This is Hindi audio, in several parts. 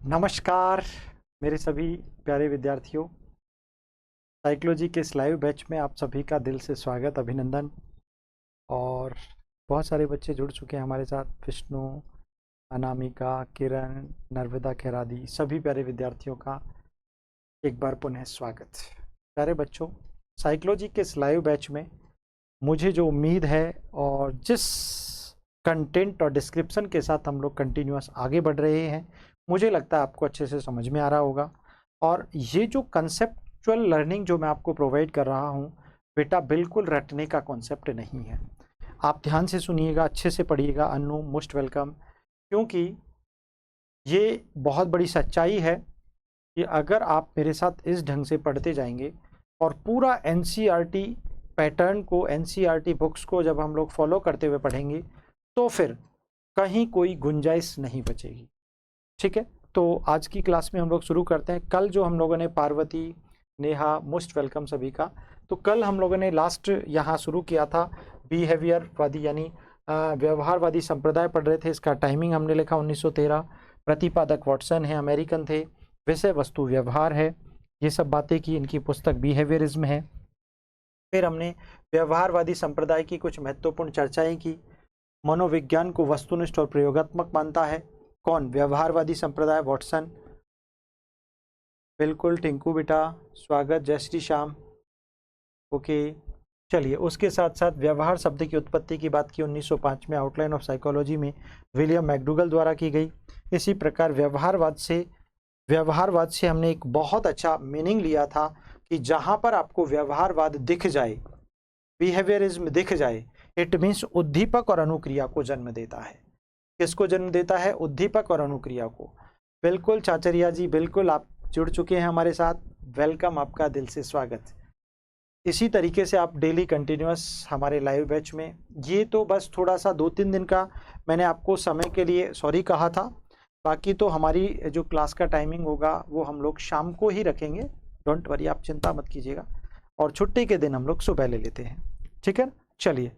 नमस्कार मेरे सभी प्यारे विद्यार्थियों। साइकोलॉजी के इस लाइव बैच में आप सभी का दिल से स्वागत, अभिनंदन। और बहुत सारे बच्चे जुड़ चुके हैं हमारे साथ। विष्णु, अनामिका, किरण, नर्मदा खेरादी, सभी प्यारे विद्यार्थियों का एक बार पुनः स्वागत। प्यारे बच्चों, साइकोलॉजी के इस लाइव बैच में मुझे जो उम्मीद है और जिस कंटेंट और डिस्क्रिप्शन के साथ हम लोग कंटिन्यूअस आगे बढ़ रहे हैं, मुझे लगता है आपको अच्छे से समझ में आ रहा होगा। और ये जो कंसेप्चुअल लर्निंग जो मैं आपको प्रोवाइड कर रहा हूँ बेटा, बिल्कुल रटने का कॉन्सेप्ट नहीं है। आप ध्यान से सुनिएगा, अच्छे से पढ़िएगा। अनु, मोस्ट वेलकम। क्योंकि ये बहुत बड़ी सच्चाई है कि अगर आप मेरे साथ इस ढंग से पढ़ते जाएंगे और पूरा एनसीईआरटी पैटर्न को, एनसीईआरटी बुक्स को जब हम लोग फॉलो करते हुए पढ़ेंगे तो फिर कहीं कोई गुंजाइश नहीं बचेगी। ठीक है, तो आज की क्लास में हम लोग शुरू करते हैं। कल जो हम लोगों ने पार्वती, नेहा, मोस्ट वेलकम सभी का। तो कल हम लोगों ने लास्ट यहाँ शुरू किया था बिहेवियरवादी यानी व्यवहारवादी संप्रदाय पढ़ रहे थे। इसका टाइमिंग हमने लिखा 1913। प्रतिपादक वॉटसन है, अमेरिकन थे। विषय वस्तु व्यवहार है, ये सब बातें की। इनकी पुस्तक बिहेवियरिज्म है। फिर हमने व्यवहारवादी संप्रदाय की कुछ महत्वपूर्ण चर्चाएं की। मनोविज्ञान को वस्तुनिष्ठ और प्रयोगात्मक मानता है कौन? व्यवहारवादी संप्रदाय, वॉटसन। बिल्कुल टिंकू बेटा, स्वागत। जय श्री श्याम। ओके, चलिए। उसके साथ साथ व्यवहार शब्द की उत्पत्ति की बात की 1905 में आउटलाइन ऑफ साइकोलॉजी में विलियम मैकडूगल द्वारा की गई। इसी प्रकार व्यवहारवाद से हमने एक बहुत अच्छा मीनिंग लिया था कि जहाँ पर आपको व्यवहारवाद दिख जाए, बिहेवियरिज्म दिख जाए, इट मीन्स उद्दीपक और अनुक्रिया को जन्म देता है। किसको जन्म देता है? उद्दीपक और अनुक्रिया को। बिल्कुल चाचरिया जी, बिल्कुल आप जुड़ चुके हैं हमारे साथ। वेलकम, आपका दिल से स्वागत। इसी तरीके से आप डेली कंटिन्यूअस हमारे लाइव बैच में। ये तो बस थोड़ा सा 2-3 दिन का मैंने आपको समय के लिए सॉरी कहा था। बाकी तो हमारी जो क्लास का टाइमिंग होगा वो हम लोग शाम को ही रखेंगे। डोंट वरी, आप चिंता मत कीजिएगा। और छुट्टी के दिन हम लोग सुबह ले लेते हैं। ठीक है, चलिए।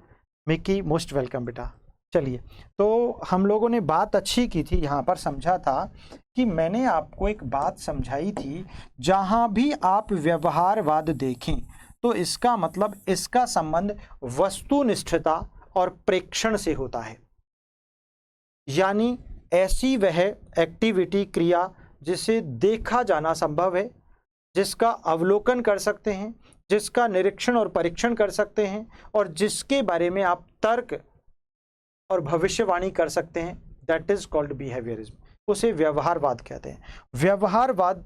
मिकी, मोस्ट वेलकम बेटा। चलिए, तो हम लोगों ने बात अच्छी की थी। यहाँ पर समझा था कि मैंने आपको एक बात समझाई थी, जहाँ भी आप व्यवहारवाद देखें तो इसका मतलब, इसका संबंध वस्तुनिष्ठता और प्रेक्षण से होता है। यानी ऐसी वह एक्टिविटी, क्रिया जिसे देखा जाना संभव है, जिसका अवलोकन कर सकते हैं, जिसका निरीक्षण और परीक्षण कर सकते हैं, और जिसके बारे में आप तर्क और भविष्यवाणी कर सकते हैं, दैट इज कॉल्ड बिहेवियरिज्म। उसे व्यवहारवाद कहते हैं। व्यवहारवाद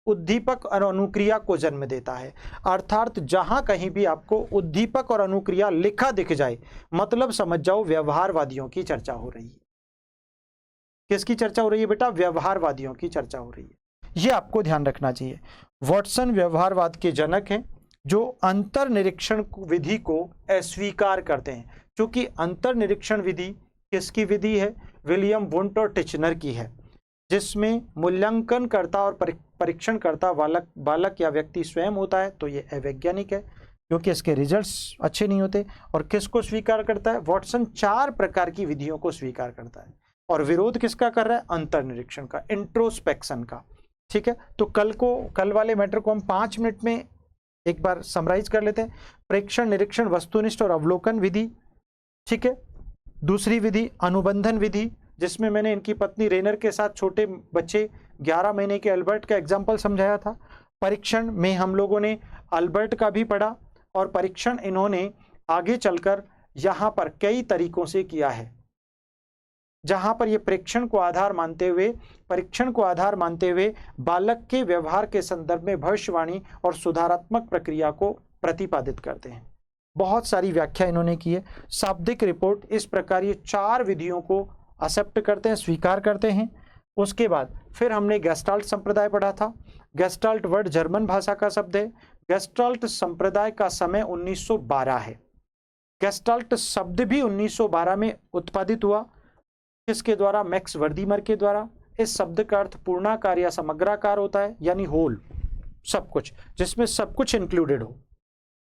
उद्दीपक और अनुक्रिया को जन्म देता है। अर्थात जहां कहीं भी आपको उद्दीपक और अनुक्रिया लिखा दिख जाए, मतलब समझ जाओ व्यवहारवादियों की चर्चा हो रही है। किसकी चर्चा हो रही है बेटा? व्यवहारवादियों की चर्चा हो रही है। यह आपको ध्यान रखना चाहिए। वॉटसन व्यवहारवाद के जनक हैं, जो अंतर्निरीक्षण विधि को अस्वीकार करते हैं। क्योंकि अंतर्निरीक्षण विधि किसकी विधि है? विलियम वुंट और टिचनर की है, जिसमें मूल्यांकन करता और परीक्षण करता बालक या व्यक्ति स्वयं होता है। तो ये अवैज्ञानिक है, क्योंकि इसके रिजल्ट्स अच्छे नहीं होते। और किसको स्वीकार करता है? वॉटसन 4 प्रकार की विधियों को स्वीकार करता है। और विरोध किसका कर रहा है? अंतर्निरीक्षण का, इंट्रोस्पेक्शन का। ठीक है, तो कल वाले मैटर को हम 5 मिनट में एक बार समराइज कर लेते हैं। प्रेक्षण, निरीक्षण, वस्तुनिष्ठ और अवलोकन विधि। ठीक है। दूसरी विधि अनुबंधन विधि, जिसमें मैंने इनकी पत्नी रेनर के साथ छोटे बच्चे 11 महीने के अल्बर्ट का एग्जाम्पल समझाया था। परीक्षण में हम लोगों ने अल्बर्ट का भी पढ़ा, और परीक्षण इन्होंने आगे चलकर यहाँ पर कई तरीकों से किया है, जहां पर ये परीक्षण को आधार मानते हुए बालक के व्यवहार के संदर्भ में भविष्यवाणी और सुधारात्मक प्रक्रिया को प्रतिपादित करते हैं। बहुत सारी व्याख्या इन्होंने की है। शाब्दिक रिपोर्ट इस प्रकार ये 4 विधियों को एक्सेप्ट करते हैं, स्वीकार करते हैं। उसके बाद फिर हमने गेस्टाल्ट संप्रदाय पढ़ा था। गेस्टाल्ट वर्ड जर्मन भाषा का शब्द है। गेस्टाल्ट संप्रदाय का समय 1912 है। गेस्टाल्ट शब्द भी 1912 में उत्पादित हुआ। किसके द्वारा? मैक्स वर्दीमर के द्वारा। इस शब्द का अर्थ पूर्णाकार या समग्राकार होता है, यानी होल, सब कुछ, जिसमें सब कुछ इंक्लूडेड हो।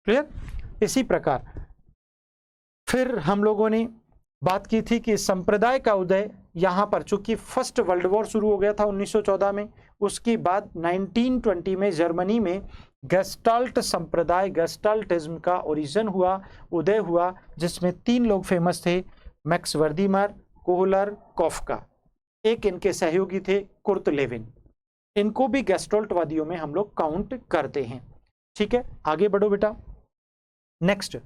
क्लियर? इसी प्रकार फिर हम लोगों ने बात की थी कि संप्रदाय का उदय यहाँ पर चूंकि फर्स्ट वर्ल्ड वॉर शुरू हो गया था 1914 में, उसके बाद 1920 में जर्मनी में गेस्टाल्ट संप्रदाय, गेस्टाल्टिज्म का ओरिजिन हुआ, उदय हुआ, जिसमें 3 लोग फेमस थे, मैक्स वर्दीमर, कोहलर, कॉफका। एक इनके सहयोगी थे कुर्ट लेविन। इनको भी गेस्टाल्टवादियों में हम लोग काउंट करते हैं। ठीक है, आगे बढ़ो बेटा। नेक्स्ट,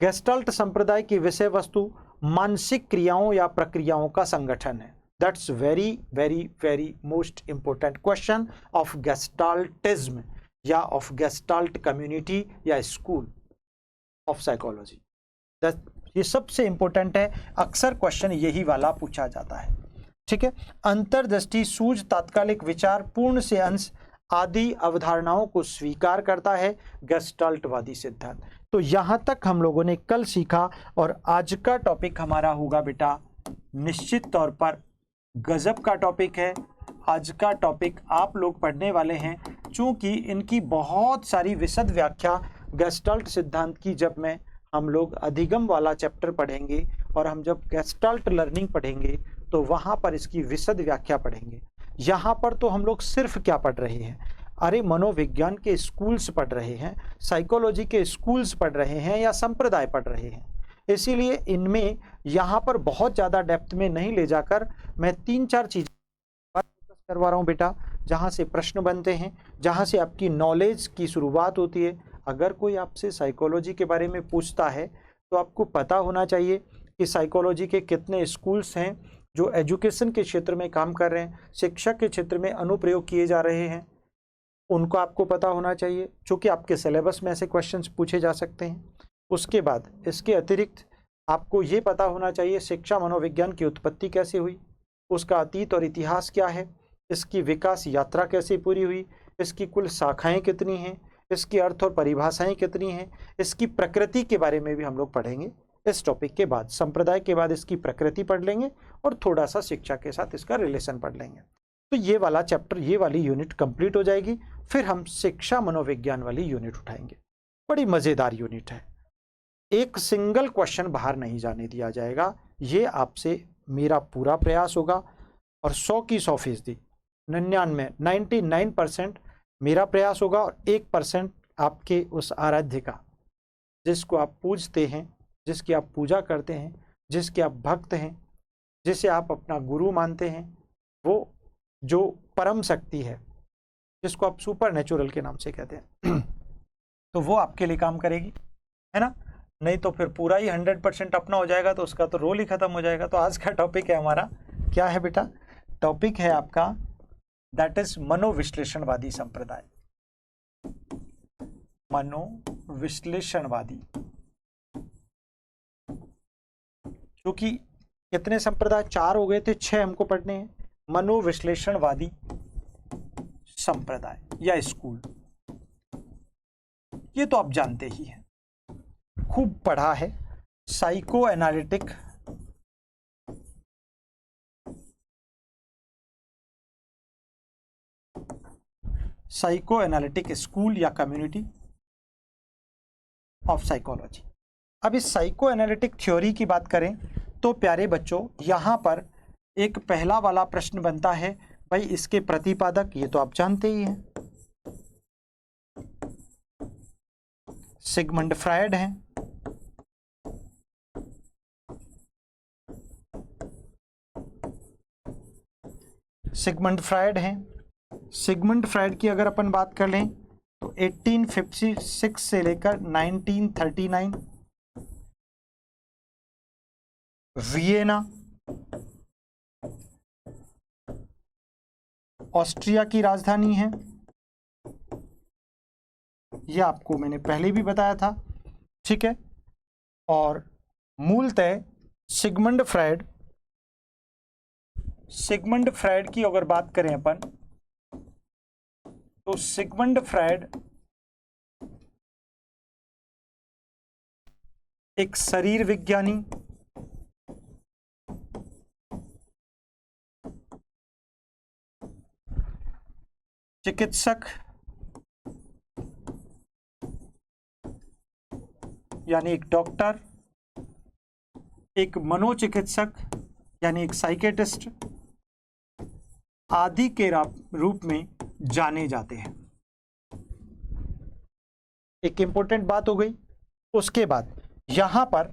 गेस्टाल्ट संप्रदाय की विषय वस्तु मानसिक क्रियाओं या प्रक्रियाओं का संगठन है। That's very very very most important question of gestaltism या ऑफ गेस्टाल्ट कम्युनिटी या स्कूल ऑफ साइकोलॉजी। ये सबसे इंपॉर्टेंट है, अक्सर क्वेश्चन यही वाला पूछा जाता है। ठीक है, अंतर्दृष्टि, सूझ, तात्कालिक विचार, पूर्ण से अंश आदि अवधारणाओं को स्वीकार करता है गेस्टाल्टवादी सिद्धांत। तो यहां तक हम लोगों ने कल सीखा, और आज का टॉपिक हमारा होगा बेटा निश्चित तौर पर गजब का टॉपिक है। आज का टॉपिक आप लोग पढ़ने वाले हैं, चूंकि इनकी बहुत सारी विशद व्याख्या गेस्टाल्ट सिद्धांत की जब मैं हम लोग अधिगम वाला चैप्टर पढ़ेंगे, और हम जब गेस्टाल्ट लर्निंग पढ़ेंगे तो वहां पर इसकी विशद व्याख्या पढ़ेंगे। यहाँ पर तो हम लोग सिर्फ क्या पढ़ रहे हैं, अरे मनोविज्ञान के स्कूल्स पढ़ रहे हैं, साइकोलॉजी के स्कूल्स पढ़ रहे हैं, या संप्रदाय पढ़ रहे हैं। इसीलिए इनमें यहाँ पर बहुत ज़्यादा डेप्थ में नहीं ले जाकर मैं 3-4 चीज़ फोकस करवा रहा हूँ बेटा, जहाँ से प्रश्न बनते हैं, जहाँ से आपकी नॉलेज की शुरुआत होती है। अगर कोई आपसे साइकोलॉजी के बारे में पूछता है तो आपको पता होना चाहिए कि साइकोलॉजी के कितने स्कूल्स हैं जो एजुकेशन के क्षेत्र में काम कर रहे हैं, शिक्षा के क्षेत्र में अनुप्रयोग किए जा रहे हैं, उनको आपको पता होना चाहिए, क्योंकि आपके सिलेबस में ऐसे क्वेश्चंस पूछे जा सकते हैं। उसके बाद इसके अतिरिक्त आपको ये पता होना चाहिए शिक्षा मनोविज्ञान की उत्पत्ति कैसे हुई, उसका अतीत और इतिहास क्या है, इसकी विकास यात्रा कैसे पूरी हुई, इसकी कुल शाखाएं कितनी हैं, इसकी अर्थ और परिभाषाएं कितनी हैं, इसकी प्रकृति के बारे में भी हम लोग पढ़ेंगे। इस टॉपिक के बाद संप्रदाय के बाद इसकी प्रकृति पढ़ लेंगे, और थोड़ा सा शिक्षा के साथ इसका रिलेशन पढ़ लेंगे। तो ये वाला चैप्टर, ये वाली यूनिट कंप्लीट हो जाएगी। फिर हम शिक्षा मनोविज्ञान वाली यूनिट उठाएंगे। बड़ी मज़ेदार यूनिट है, एक सिंगल क्वेश्चन बाहर नहीं जाने दिया जाएगा, ये आपसे मेरा पूरा प्रयास होगा। और 100 की 100%, 99% मेरा प्रयास होगा, और 1% आपके उस आराध्य का, जिसको आप पूजते हैं, जिसकी आप पूजा करते हैं, जिसके आप भक्त हैं, जिसे आप अपना गुरु मानते हैं, वो जो परम शक्ति है, जिसको आप सुपर नेचुरल के नाम से कहते हैं, तो वो आपके लिए काम करेगी, है ना। नहीं तो फिर पूरा ही 100% अपना हो जाएगा तो उसका तो रोल ही खत्म हो जाएगा। तो आज का टॉपिक है हमारा, क्या है बेटा, टॉपिक है आपका दैट इज मनोविश्लेषणवादी संप्रदाय। मनोविश्लेषणवादी, क्योंकि कितने संप्रदाय, 4 हो गए थे, 6 हमको पढ़ने हैं। मनोविश्लेषणवादी संप्रदाय या स्कूल, ये तो आप जानते ही हैं, खूब पढ़ा है। साइको एनालिटिक स्कूल या कम्युनिटी ऑफ साइकोलॉजी। अब इस साइको एनालिटिक थ्योरी की बात करें तो प्यारे बच्चों, यहाँ पर एक पहला वाला प्रश्न बनता है, भाई इसके प्रतिपादक, ये तो आप जानते ही हैं, सिगमंड फ्रायड हैं। सिगमंड फ्रायड हैं। सिगमंड फ्रायड की अगर अपन बात कर लें तो 1856 से लेकर 1939 वियना ऑस्ट्रिया की राजधानी है। यह आपको मैंने पहले भी बताया था, ठीक है। और मूलतः सिगमंड फ्रायड की अगर बात करें अपन, तो सिगमंड फ्रायड एक शरीर विज्ञानी, चिकित्सक, यानी एक डॉक्टर, एक मनोचिकित्सक यानी एक साइकेटिस्ट आदि के रूप में जाने जाते हैं। एक इंपॉर्टेंट बात हो गई। उसके बाद यहां पर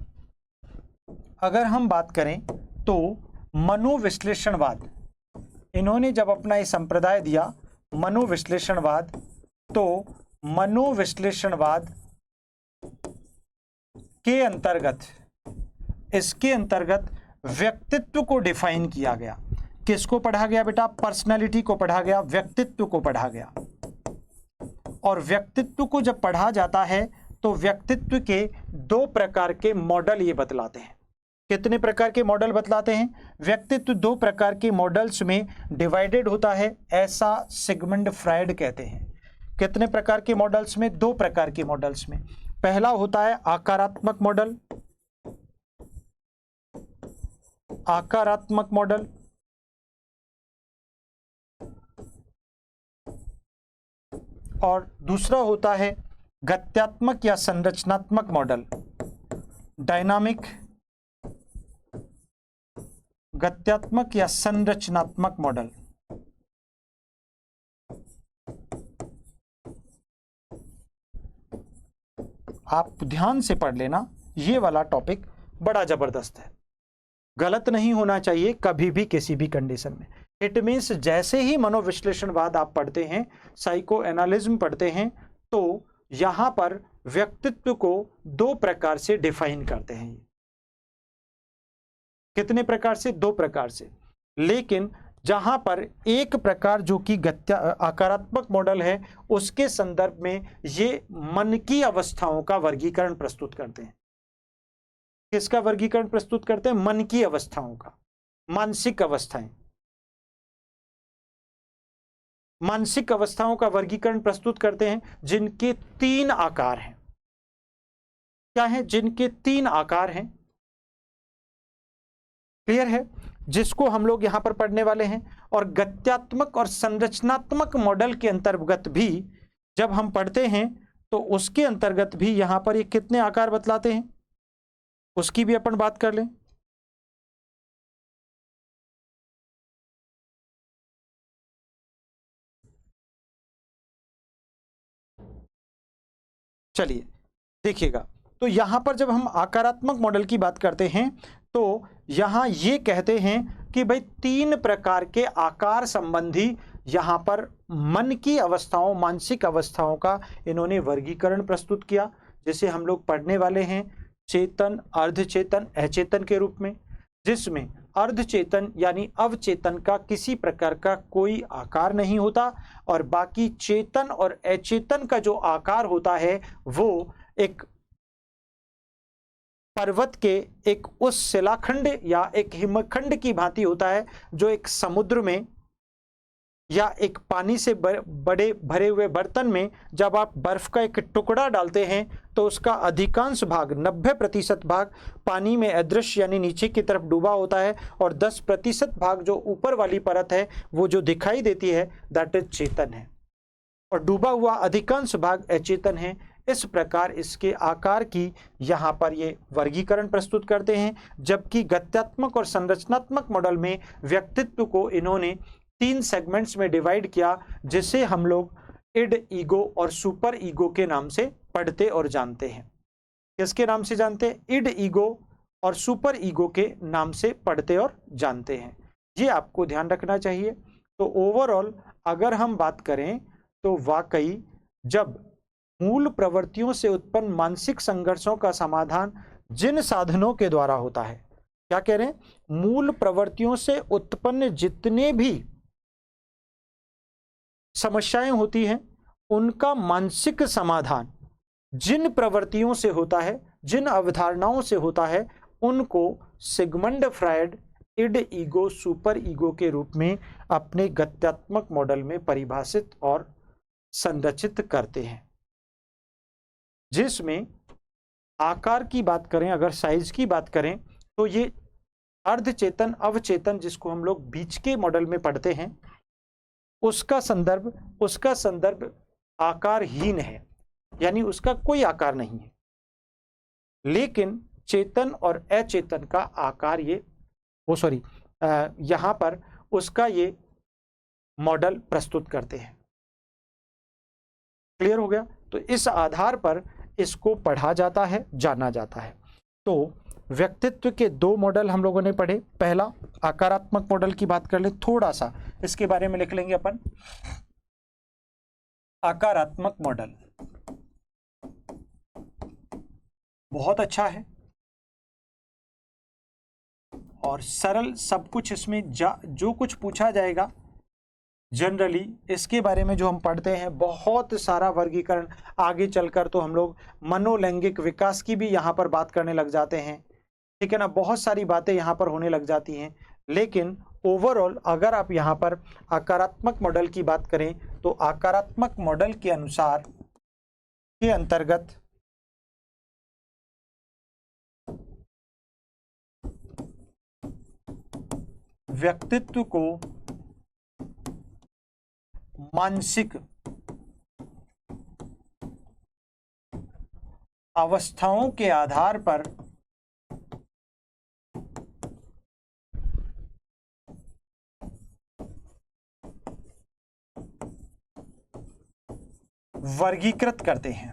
अगर हम बात करें तो मनोविश्लेषणवाद, इन्होंने जब अपना ये संप्रदाय दिया मनोविश्लेषणवाद, तो मनोविश्लेषणवाद के अंतर्गत, इसके अंतर्गत व्यक्तित्व को डिफाइन किया गया। किसको पढ़ा गया बेटा? पर्सनालिटी को पढ़ा गया, व्यक्तित्व को पढ़ा गया। और व्यक्तित्व को जब पढ़ा जाता है तो व्यक्तित्व के दो प्रकार के मॉडल ये बतलाते हैं। कितने प्रकार के मॉडल बतलाते हैं? व्यक्तित्व दो प्रकार के मॉडल्स में डिवाइडेड होता है, ऐसा सिगमंड फ्रायड कहते हैं। कितने प्रकार के मॉडल्स में? दो प्रकार के मॉडल्स में। पहला होता है आकारात्मक मॉडल, आकारात्मक मॉडल, और दूसरा होता है गत्यात्मक या संरचनात्मक मॉडल, डायनामिक, गत्यात्मक या संरचनात्मक मॉडल। आप ध्यान से पढ़ लेना, ये वाला टॉपिक बड़ा जबरदस्त है, गलत नहीं होना चाहिए कभी भी किसी भी कंडीशन में। इट मीन्स जैसे ही मनोविश्लेषणवाद आप पढ़ते हैं, साइको एनालिज्म पढ़ते हैं, तो यहां पर व्यक्तित्व को दो प्रकार से डिफाइन करते हैं। कितने प्रकार से? दो प्रकार से। लेकिन जहां पर एक प्रकार जो कि आकारात्मक मॉडल है, उसके संदर्भ में ये मन की अवस्थाओं का वर्गीकरण प्रस्तुत करते हैं। किसका वर्गीकरण प्रस्तुत करते हैं? मन की अवस्थाओं का, मानसिक अवस्थाएं, मानसिक अवस्थाओं का वर्गीकरण प्रस्तुत करते हैं, जिनके तीन आकार हैं। क्या है? जिनके तीन आकार हैं। क्लियर है? जिसको हम लोग यहां पर पढ़ने वाले हैं। और गत्यात्मक और संरचनात्मक मॉडल के अंतर्गत भी जब हम पढ़ते हैं तो उसके अंतर्गत भी यहां पर ये कितने आकार बतलाते हैं, उसकी भी अपन बात कर लें। चलिए देखिएगा, तो यहां पर जब हम आकारात्मक मॉडल की बात करते हैं तो यहां ये कहते हैं कि भाई तीन प्रकार के आकार संबंधी यहां पर मन की अवस्थाओं, मानसिक अवस्थाओं का इन्होंने वर्गीकरण प्रस्तुत किया, जिसे हम लोग पढ़ने वाले हैं चेतन, अर्धचेतन, अचेतन के रूप में। जिसमें अर्धचेतन यानी अवचेतन का किसी प्रकार का कोई आकार नहीं होता, और बाकी चेतन और अचेतन का जो आकार होता है वो एक पर्वत के एक उस शिलाखंड या एक हिमखंड की भांति होता है, जो एक समुद्र में या एक पानी से बड़े भरे हुए बर्तन में जब आप बर्फ का एक टुकड़ा डालते हैं तो उसका अधिकांश भाग, 90% भाग पानी में अदृश्य यानी नीचे की तरफ डूबा होता है, और 10% भाग जो ऊपर वाली परत है वो जो दिखाई देती है दैट इज चेतन है, और डूबा हुआ अधिकांश भाग अचेतन है। इस प्रकार इसके आकार की यहाँ पर ये वर्गीकरण प्रस्तुत करते हैं। जबकि गत्यात्मक और संरचनात्मक मॉडल में व्यक्तित्व को इन्होंने 3 सेगमेंट्स में डिवाइड किया, जिसे हम लोग इड, ईगो और सुपर ईगो के नाम से पढ़ते और जानते हैं। किसके नाम से जानते हैं? इड, ईगो और सुपर ईगो के नाम से पढ़ते और जानते हैं। ये आपको ध्यान रखना चाहिए। तो ओवरऑल अगर हम बात करें तो वाकई जब मूल प्रवृत्तियों से उत्पन्न मानसिक संघर्षों का समाधान जिन साधनों के द्वारा होता है, क्या कह रहे हैं? मूल प्रवृत्तियों से उत्पन्न जितने भी समस्याएं होती हैं उनका मानसिक समाधान जिन प्रवृत्तियों से होता है, जिन अवधारणाओं से होता है, उनको Sigmund Freud id, ego, super ego के रूप में अपने गत्यात्मक मॉडल में परिभाषित और संरचित करते हैं। जिसमें आकार की बात करें, अगर साइज की बात करें, तो ये अर्धचेतन, अवचेतन जिसको हम लोग बीच के मॉडल में पढ़ते हैं, उसका संदर्भ आकारहीन है, यानी उसका कोई आकार नहीं है। लेकिन चेतन और अचेतन का आकार ये वो सॉरी यहाँ पर उसका ये मॉडल प्रस्तुत करते हैं। क्लियर हो गया? तो इस आधार पर इसको पढ़ा जाता है, जाना जाता है। तो व्यक्तित्व के दो मॉडल हम लोगों ने पढ़े। पहला आकारात्मक मॉडल की बात कर ले, थोड़ा सा इसके बारे में लिख लेंगे अपन। आकारात्मक मॉडल बहुत अच्छा है और सरल, सब कुछ इसमें जो कुछ पूछा जाएगा जनरली इसके बारे में जो हम पढ़ते हैं, बहुत सारा वर्गीकरण। आगे चलकर तो हम लोग मनोलैंगिक विकास की भी यहाँ पर बात करने लग जाते हैं, ठीक है ना। बहुत सारी बातें यहाँ पर होने लग जाती हैं। लेकिन ओवरऑल अगर आप यहाँ पर आकारात्मक मॉडल की बात करें तो आकारात्मक मॉडल के अनुसार के अंतर्गत व्यक्तित्व को मानसिक अवस्थाओं के आधार पर वर्गीकृत करते हैं।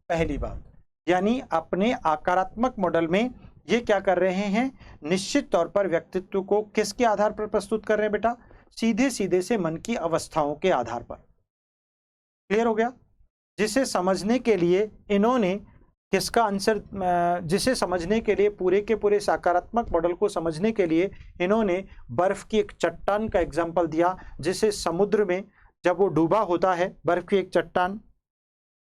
पहली बात, यानी अपने आकारात्मक मॉडल में ये क्या कर रहे हैं, निश्चित तौर पर व्यक्तित्व को किसके आधार पर प्रस्तुत कर रहे हैं बेटा, सीधे सीधे से मन की अवस्थाओं के आधार पर। क्लियर हो गया? जिसे समझने के लिए इन्होंने किसका आंसर, जिसे समझने के लिए पूरे के पूरे सकारात्मक मॉडल को समझने के लिए इन्होंने बर्फ की एक चट्टान का एग्जाम्पल दिया, जिसे समुद्र में जब वो डूबा होता है, बर्फ की एक चट्टान,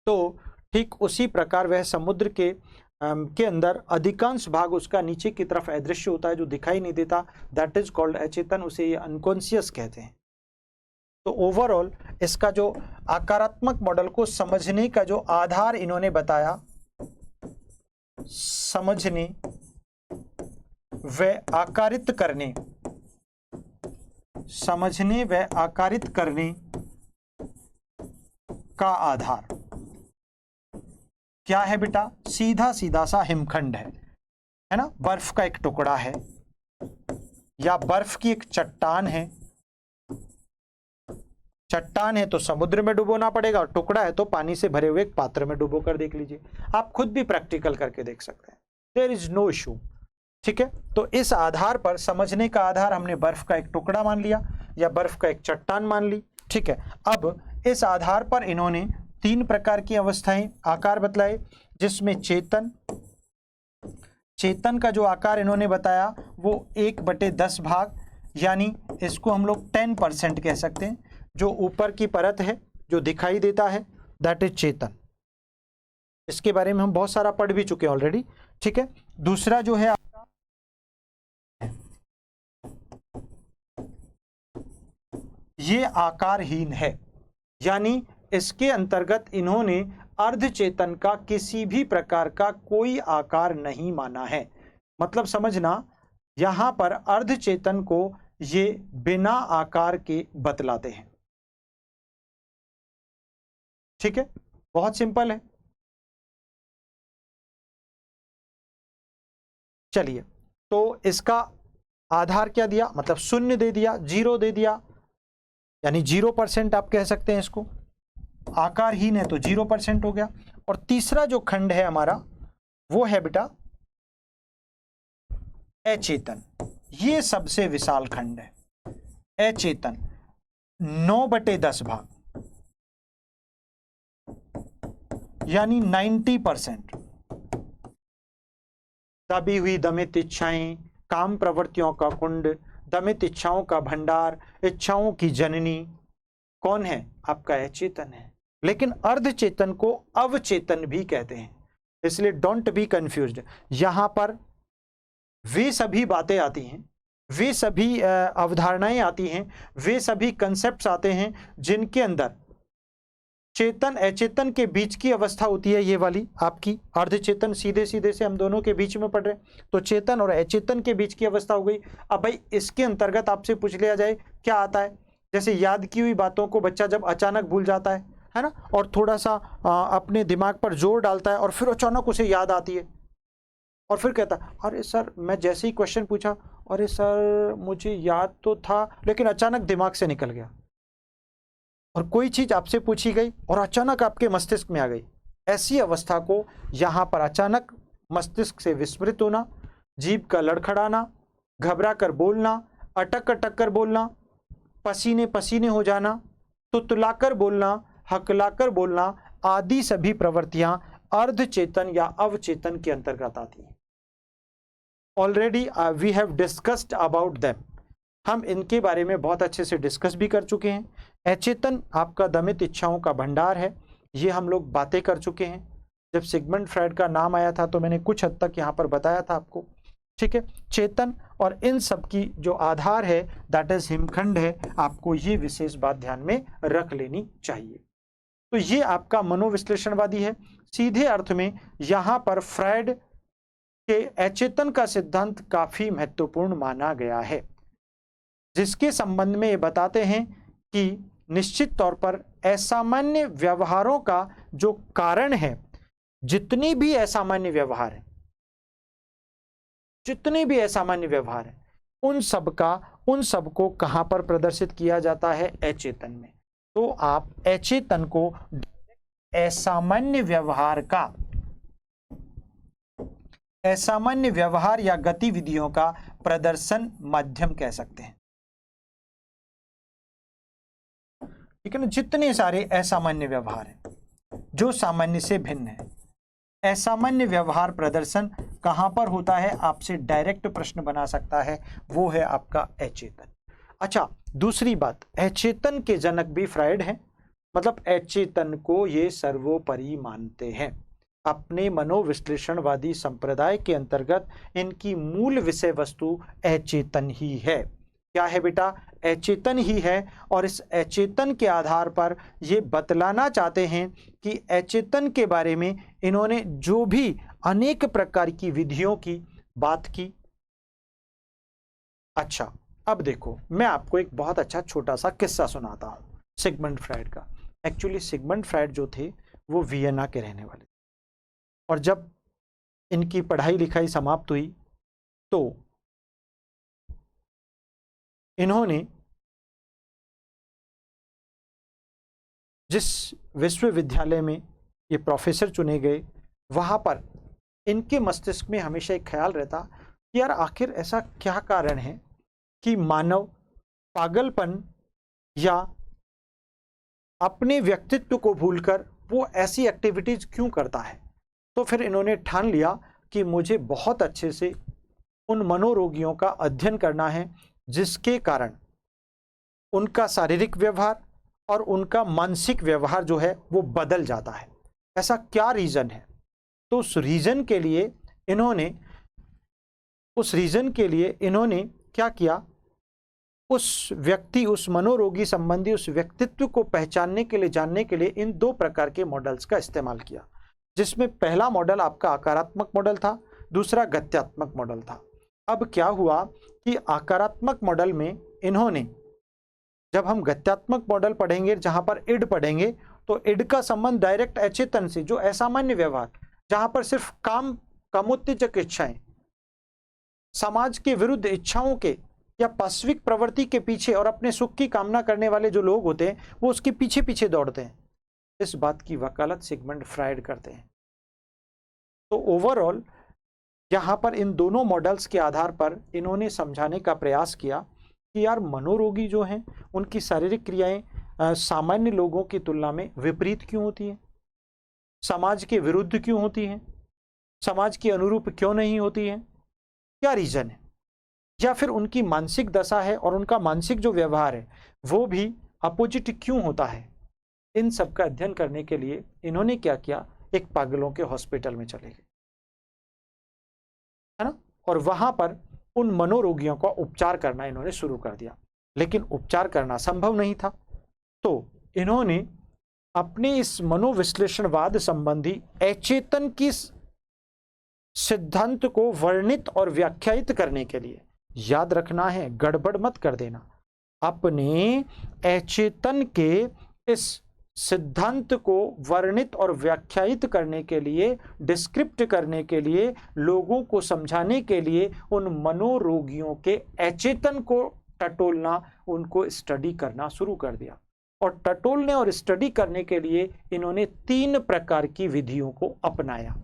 तो ठीक उसी प्रकार वह समुद्र के अंदर अधिकांश भाग उसका नीचे की तरफ अदृश्य होता है, जो दिखाई नहीं देता। दैट इज कॉल्ड अचेतन, उसे ये अनकॉन्शियस कहते हैं। तो ओवरऑल इसका जो आकारात्मक मॉडल को समझने का जो आधार इन्होंने बताया, समझने व आकारित करने, समझने व आकारित करने का आधार क्या है बेटा, सीधा सीधा सा हिमखंड है ना, बर्फ का एक टुकड़ा है या बर्फ की एक चट्टान है। चट्टान है तो समुद्र में डुबोना पड़ेगा, और टुकड़ा है तो पानी से भरे हुए एक पात्र में डुबो कर देख लीजिए। आप खुद भी प्रैक्टिकल करके देख सकते हैं, देयर इज नो इशू। ठीक है, तो इस आधार पर समझने का आधार हमने बर्फ का एक टुकड़ा मान लिया या बर्फ का एक चट्टान मान ली। ठीक है, अब इस आधार पर इन्होंने तीन प्रकार की अवस्थाएं, आकार बतलाए, जिसमें चेतन का जो आकार इन्होंने बताया वो 1/10 भाग, यानी इसको हम लोग 10% कह सकते हैं। जो ऊपर की परत है जो दिखाई देता है, दैट इज चेतन। इसके बारे में हम बहुत सारा पढ़ भी चुके हैं ऑलरेडी। ठीक है, दूसरा जो है ये आकारहीन है, यानी इसके अंतर्गत इन्होंने अर्धचेतन का किसी भी प्रकार का कोई आकार नहीं माना है। मतलब समझना, यहां पर अर्धचेतन को ये बिना आकार के बतलाते हैं। ठीक है, बहुत सिंपल है। चलिए, तो इसका आधार क्या दिया, मतलब शून्य दे दिया, 0 दे दिया, यानी 0% आप कह सकते हैं इसको। आकारहीन है तो 0% हो गया। और तीसरा जो खंड है हमारा वो है बेटा अचेतन। ये सबसे विशाल खंड है, अचेतन, 9/10 भाग, यानी 90%। दबी हुई दमित इच्छाएं, काम प्रवृत्तियों का कुंड, दमित इच्छाओं का भंडार, इच्छाओं की जननी कौन है, आपका अचेतन है। लेकिन अर्धचेतन को अवचेतन भी कहते हैं, इसलिए डोंट बी कंफ्यूज्ड। यहां पर वे सभी बातें आती हैं, वे सभी अवधारणाएं आती हैं, वे सभी कंसेप्ट्स आते हैं जिनके अंदर चेतन अचेतन के बीच की अवस्था होती है। ये वाली आपकी अर्धचेतन, सीधे सीधे से हम दोनों के बीच में पढ़ रहे हैं, तो चेतन और अचेतन के बीच की अवस्था हो गई। अब भाई इसके अंतर्गत आपसे पूछ लिया जाए क्या आता है, जैसे याद की हुई बातों को बच्चा जब अचानक भूल जाता है है ना, और थोड़ा सा अपने दिमाग पर जोर डालता है और फिर अचानक उसे याद आती है और फिर कहता है अरे सर मैं जैसे ही क्वेश्चन पूछा, अरे सर मुझे याद तो था लेकिन अचानक दिमाग से निकल गया। और कोई चीज आपसे पूछी गई और अचानक आपके मस्तिष्क में आ गई। ऐसी अवस्था को यहां पर अचानक मस्तिष्क से विस्मृत होना, जीभ का लड़खड़ाना, घबरा कर बोलना, अटक अटक कर बोलना, पसीने पसीने हो जाना, तुतलाकर बोलना, हकलाकर बोलना आदि सभी प्रवृत्तियां अर्धचेतन या अवचेतन के अंतर्गत आती हैं। Already we have discussed about them, हम इनके बारे में बहुत अच्छे से डिस्कस भी कर चुके हैं। अचेतन आपका दमित इच्छाओं का भंडार है, ये हम लोग बातें कर चुके हैं। जब सिगमंड फ्रायड का नाम आया था तो मैंने कुछ हद तक यहाँ पर बताया था आपको, ठीक है। चेतन और इन सब की जो आधार है दैट इज हिमखंड है, आपको ये विशेष बात ध्यान में रख लेनी चाहिए। तो ये आपका मनोविश्लेषणवादी है। सीधे अर्थ में यहाँ पर फ्रायड के अचेतन का सिद्धांत काफी महत्वपूर्ण माना गया है, जिसके संबंध में ये बताते हैं कि निश्चित तौर पर असामान्य व्यवहारों का जो कारण है, जितने भी असामान्य व्यवहार है, जितने भी असामान्य व्यवहार है, उन सब को कहां पर प्रदर्शित किया जाता है? अचेतन में। तो आप अचेतन को असामान्य व्यवहार या गतिविधियों का प्रदर्शन माध्यम कह सकते हैं, ठीक है ना। जितने सारे असामान्य व्यवहार हैं जो सामान्य से भिन्न है, असामान्य व्यवहार प्रदर्शन कहां पर होता है? आपसे डायरेक्ट प्रश्न बना सकता है, वो है आपका अचेतन। अच्छा, दूसरी बात, अचेतन के जनक भी फ्रायड हैं, मतलब अचेतन को ये सर्वोपरि मानते हैं। अपने मनोविश्लेषणवादी संप्रदाय के अंतर्गत इनकी मूल विषय वस्तु अचेतन ही है। क्या है बेटा? अचेतन ही है। और इस अचेतन के आधार पर ये बतलाना चाहते हैं कि अचेतन के बारे में इन्होंने जो भी अनेक प्रकार की विधियों की बात की। अच्छा, अब देखो मैं आपको एक बहुत अच्छा छोटा सा किस्सा सुनाता हूं सिगमंड फ्रायड का। एक्चुअली सिगमंड फ्रायड जो थे वो वियना के रहने वाले, और जब इनकी पढ़ाई लिखाई समाप्त हुई तो इन्होंने जिस विश्वविद्यालय में ये प्रोफेसर चुने गए, वहां पर इनके मस्तिष्क में हमेशा एक ख्याल रहता कि यार आखिर ऐसा क्या कारण है कि मानव पागलपन या अपने व्यक्तित्व को भूलकर वो ऐसी एक्टिविटीज क्यों करता है। तो फिर इन्होंने ठान लिया कि मुझे बहुत अच्छे से उन मनोरोगियों का अध्ययन करना है जिसके कारण उनका शारीरिक व्यवहार और उनका मानसिक व्यवहार जो है वो बदल जाता है। ऐसा क्या रीजन है? तो उस रीजन के लिए इन्होंने क्या किया, उस मनोरोगी संबंधी उस व्यक्तित्व को पहचानने के लिए, जानने के लिए इन दो प्रकार के मॉडल्स का इस्तेमाल किया, जिसमें पहला मॉडल आपका आकारात्मक मॉडल था, दूसरा गत्यात्मक मॉडल था। अब क्या हुआ कि आकारात्मक मॉडल में इन्होंने, जब हम गत्यात्मक मॉडल पढ़ेंगे जहां पर इड पढ़ेंगे, तो इड का संबंध डायरेक्ट अचेतन से, जो असामान्य व्यवहार, जहां पर सिर्फ कामोत्तेजक इच्छाएं, समाज के विरुद्ध इच्छाओं के या पाश्विक प्रवृत्ति के पीछे और अपने सुख की कामना करने वाले जो लोग होते हैं वो उसके पीछे पीछे दौड़ते हैं। इस बात की वकालत सिगमंड फ्रायड करते हैं। तो ओवरऑल यहाँ पर इन दोनों मॉडल्स के आधार पर इन्होंने समझाने का प्रयास किया कि यार मनोरोगी जो हैं उनकी शारीरिक क्रियाएं सामान्य लोगों की तुलना में विपरीत क्यों होती हैं, समाज के विरुद्ध क्यों होती हैं, समाज के अनुरूप क्यों नहीं होती हैं, क्या रीजन है, या फिर उनकी मानसिक दशा है और उनका मानसिक जो व्यवहार है वो भी अपोजिट क्यों होता है। इन सब का अध्ययन करने के लिए इन्होंने क्या किया, एक पागलों के हॉस्पिटल में चले गए, है ना, और वहां पर उन मनोरोगियों का उपचार करना इन्होंने शुरू कर दिया। लेकिन उपचार करना संभव नहीं था, तो इन्होंने अपने इस मनोविश्लेषणवाद संबंधी अचेतन की सिद्धांत को वर्णित और व्याख्यायित करने के लिए, याद रखना है, गड़बड़ मत कर देना, अपने अचेतन के इस सिद्धांत को वर्णित और व्याख्यायित करने के लिए, डिस्क्रिप्ट करने के लिए, लोगों को समझाने के लिए उन मनोरोगियों के अचेतन को टटोलना, उनको स्टडी करना शुरू कर दिया। और टटोलने और स्टडी करने के लिए इन्होंने 3 प्रकार की विधियों को अपनाया,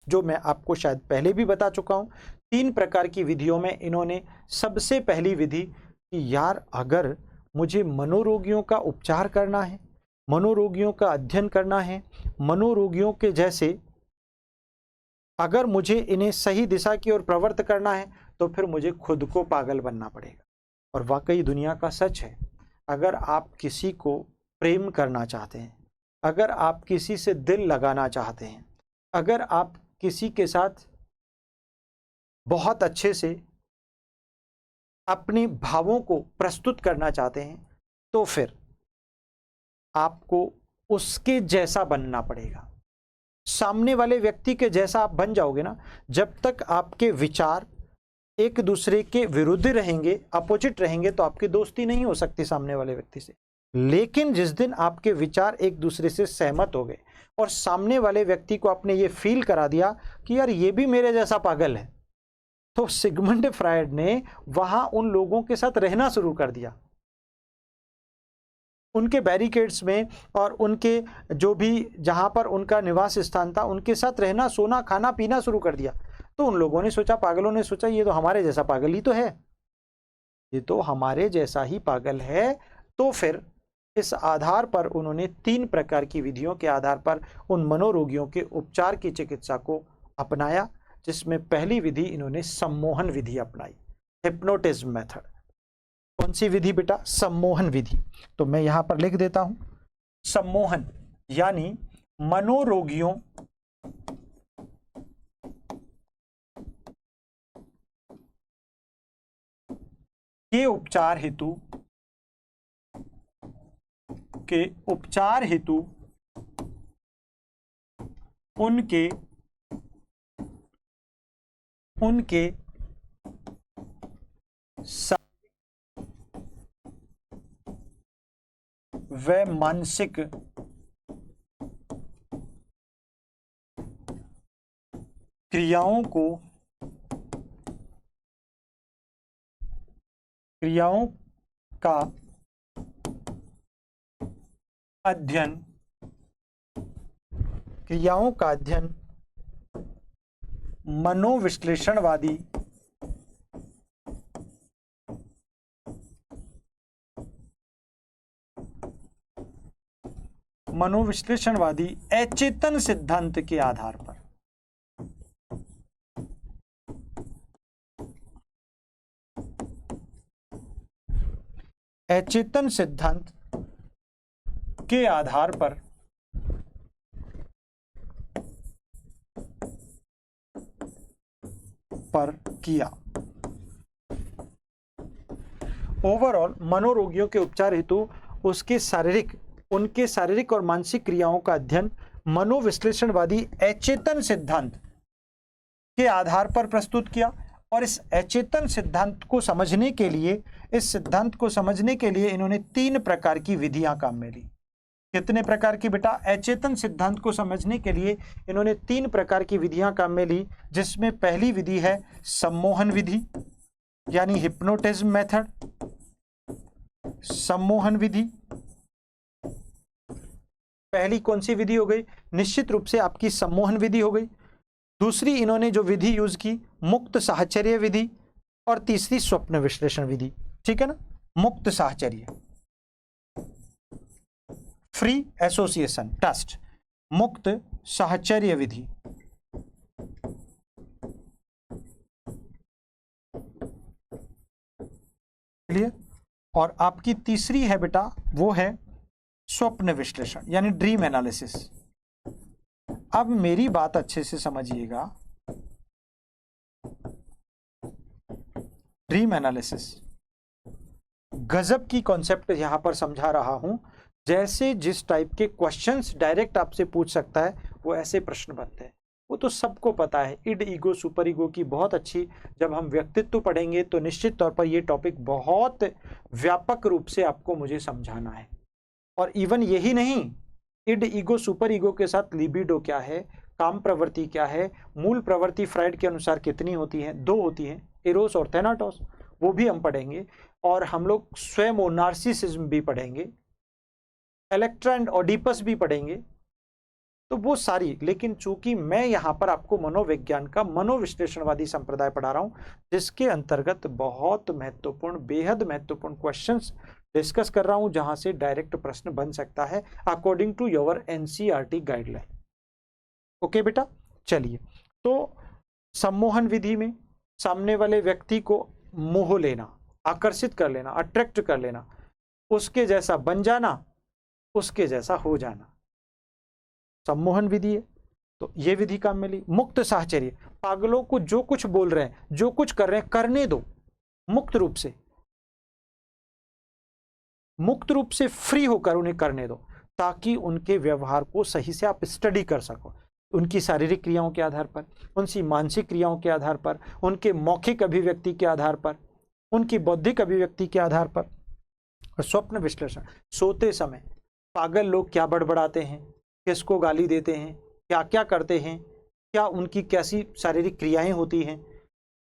जो मैं आपको शायद पहले भी बता चुका हूं। 3 प्रकार की विधियों में इन्होंने सबसे पहली विधि कि यार अगर मुझे मनोरोगियों का उपचार करना है, मनोरोगियों का अध्ययन करना है, मनोरोगियों के जैसे अगर मुझे इन्हें सही दिशा की ओर प्रवृत्त करना है तो फिर मुझे खुद को पागल बनना पड़ेगा। और वाकई दुनिया का सच है, अगर आप किसी को प्रेम करना चाहते हैं, अगर आप किसी से दिल लगाना चाहते हैं, अगर आप किसी के साथ बहुत अच्छे से अपने भावों को प्रस्तुत करना चाहते हैं, तो फिर आपको उसके जैसा बनना पड़ेगा। सामने वाले व्यक्ति के जैसा आप बन जाओगे ना, जब तक आपके विचार एक दूसरे के विरुद्ध रहेंगे, अपोजिट रहेंगे, तो आपकी दोस्ती नहीं हो सकती सामने वाले व्यक्ति से। लेकिन जिस दिन आपके विचार एक दूसरे से सहमत हो गए और सामने वाले व्यक्ति को आपने ये फील करा दिया कि यार ये भी मेरे जैसा पागल है, तो सिगमंड फ्रायड ने वहां उन लोगों के साथ रहना शुरू कर दिया, उनके बैरिकेड्स में और उनके जो भी जहां पर उनका निवास स्थान था, उनके साथ रहना, सोना, खाना, पीना शुरू कर दिया। तो उन लोगों ने सोचा, पागलों ने सोचा, ये तो हमारे जैसा पागल ही तो है, ये तो हमारे जैसा ही पागल है। तो फिर इस आधार पर उन्होंने 3 प्रकार की विधियों के आधार पर उन मनोरोगियों के उपचार की चिकित्सा को अपनाया, जिसमें पहली विधि इन्होंने सम्मोहन विधि अपनाई, हिप्नोटिज्म मेथड। कौन सी विधि बेटा? सम्मोहन विधि। तो मैं यहां पर लिख देता हूं, सम्मोहन यानी मनोरोगियों के उपचार हेतु उनके व मानसिक क्रियाओं का अध्ययन मनोविश्लेषणवादी अचेतन सिद्धांत के आधार पर, अचेतन सिद्धांत के आधार पर किया। ओवरऑल मनोरोगियों के उपचार हेतु उनके शारीरिक और मानसिक क्रियाओं का अध्ययन मनोविश्लेषणवादी अचेतन सिद्धांत के आधार पर प्रस्तुत किया। और इस अचेतन सिद्धांत को समझने के लिए इन्होंने 3 प्रकार की विधियां काम में ली। कितने प्रकार की बेटा? अचेतन सिद्धांत को समझने के लिए इन्होंने 3 प्रकार की विधियां काम में ली, जिसमें पहली विधि है सम्मोहन विधि यानी हिप्नोटिज्म मेथड। सम्मोहन विधि पहली कौन सी विधि हो गई? निश्चित रूप से आपकी सम्मोहन विधि हो गई। दूसरी इन्होंने जो विधि यूज की, मुक्त साहचर्य विधि। और तीसरी स्वप्न विश्लेषण विधि। ठीक है ना? मुक्त साहचर्य, फ्री एसोसिएशन टेस्ट, मुक्त साहचर्य विधि। क्लियर? और आपकी तीसरी है बेटा, वो है स्वप्न विश्लेषण यानी ड्रीम एनालिसिस। अब मेरी बात अच्छे से समझिएगा, ड्रीम एनालिसिस गजब की कॉन्सेप्ट यहां पर समझा रहा हूं। जैसे जिस टाइप के क्वेश्चंस डायरेक्ट आपसे पूछ सकता है, वो ऐसे प्रश्न बनते हैं। वो तो सबको पता है, इड ईगो सुपर ईगो की बहुत अच्छी, जब हम व्यक्तित्व पढ़ेंगे तो निश्चित तौर पर ये टॉपिक बहुत व्यापक रूप से आपको मुझे समझाना है। और इवन यही नहीं, इड ईगो सुपर ईगो के साथ लिबिडो क्या है, काम प्रवृत्ति क्या है, मूल प्रवृत्ति फ्राइड के अनुसार कितनी होती है, 2 होती है, एरोस और थैनाटोस, वो भी हम पढ़ेंगे। और हम लोग स्वयं और नार्सिसिज्म भी पढ़ेंगे, इलेक्ट्रा एंड ओडिपस भी पढ़ेंगे, तो वो सारी। लेकिन चूंकि मैं यहाँ पर आपको मनोविज्ञान का मनोविश्लेषणवादी संप्रदाय पढ़ा रहा हूँ, जिसके अंतर्गत बहुत महत्वपूर्ण, बेहद महत्वपूर्ण क्वेश्चंस डिस्कस कर रहा हूँ, जहां से डायरेक्ट प्रश्न बन सकता है according to your NCERT guideline. Okay बेटा, चलिए। तो सम्मोहन विधि में सामने वाले व्यक्ति को मोह लेना, आकर्षित कर लेना, अट्रैक्ट कर लेना, उसके जैसा बन जाना, उसके जैसा हो जाना, सम्मोहन विधि है। तो ये विधि काम में ली। मुक्त साहचर्य, पागलों को जो कुछ बोल रहे हैं, जो कुछ कर रहे हैं, करने दो, मुक्त रूप से, मुक्त रूप से फ्री होकर उन्हें करने दो, ताकि उनके व्यवहार को सही से आप स्टडी कर सको, उनकी शारीरिक क्रियाओं के आधार पर, उनकी मानसिक क्रियाओं के आधार पर, उनके मौखिक अभिव्यक्ति के आधार पर, उनकी बौद्धिक अभिव्यक्ति के आधार पर। और स्वप्न विश्लेषण, सोते समय पागल लोग क्या बड़बड़ाते हैं, किसको गाली देते हैं, क्या क्या करते हैं, क्या उनकी कैसी शारीरिक क्रियाएं होती हैं,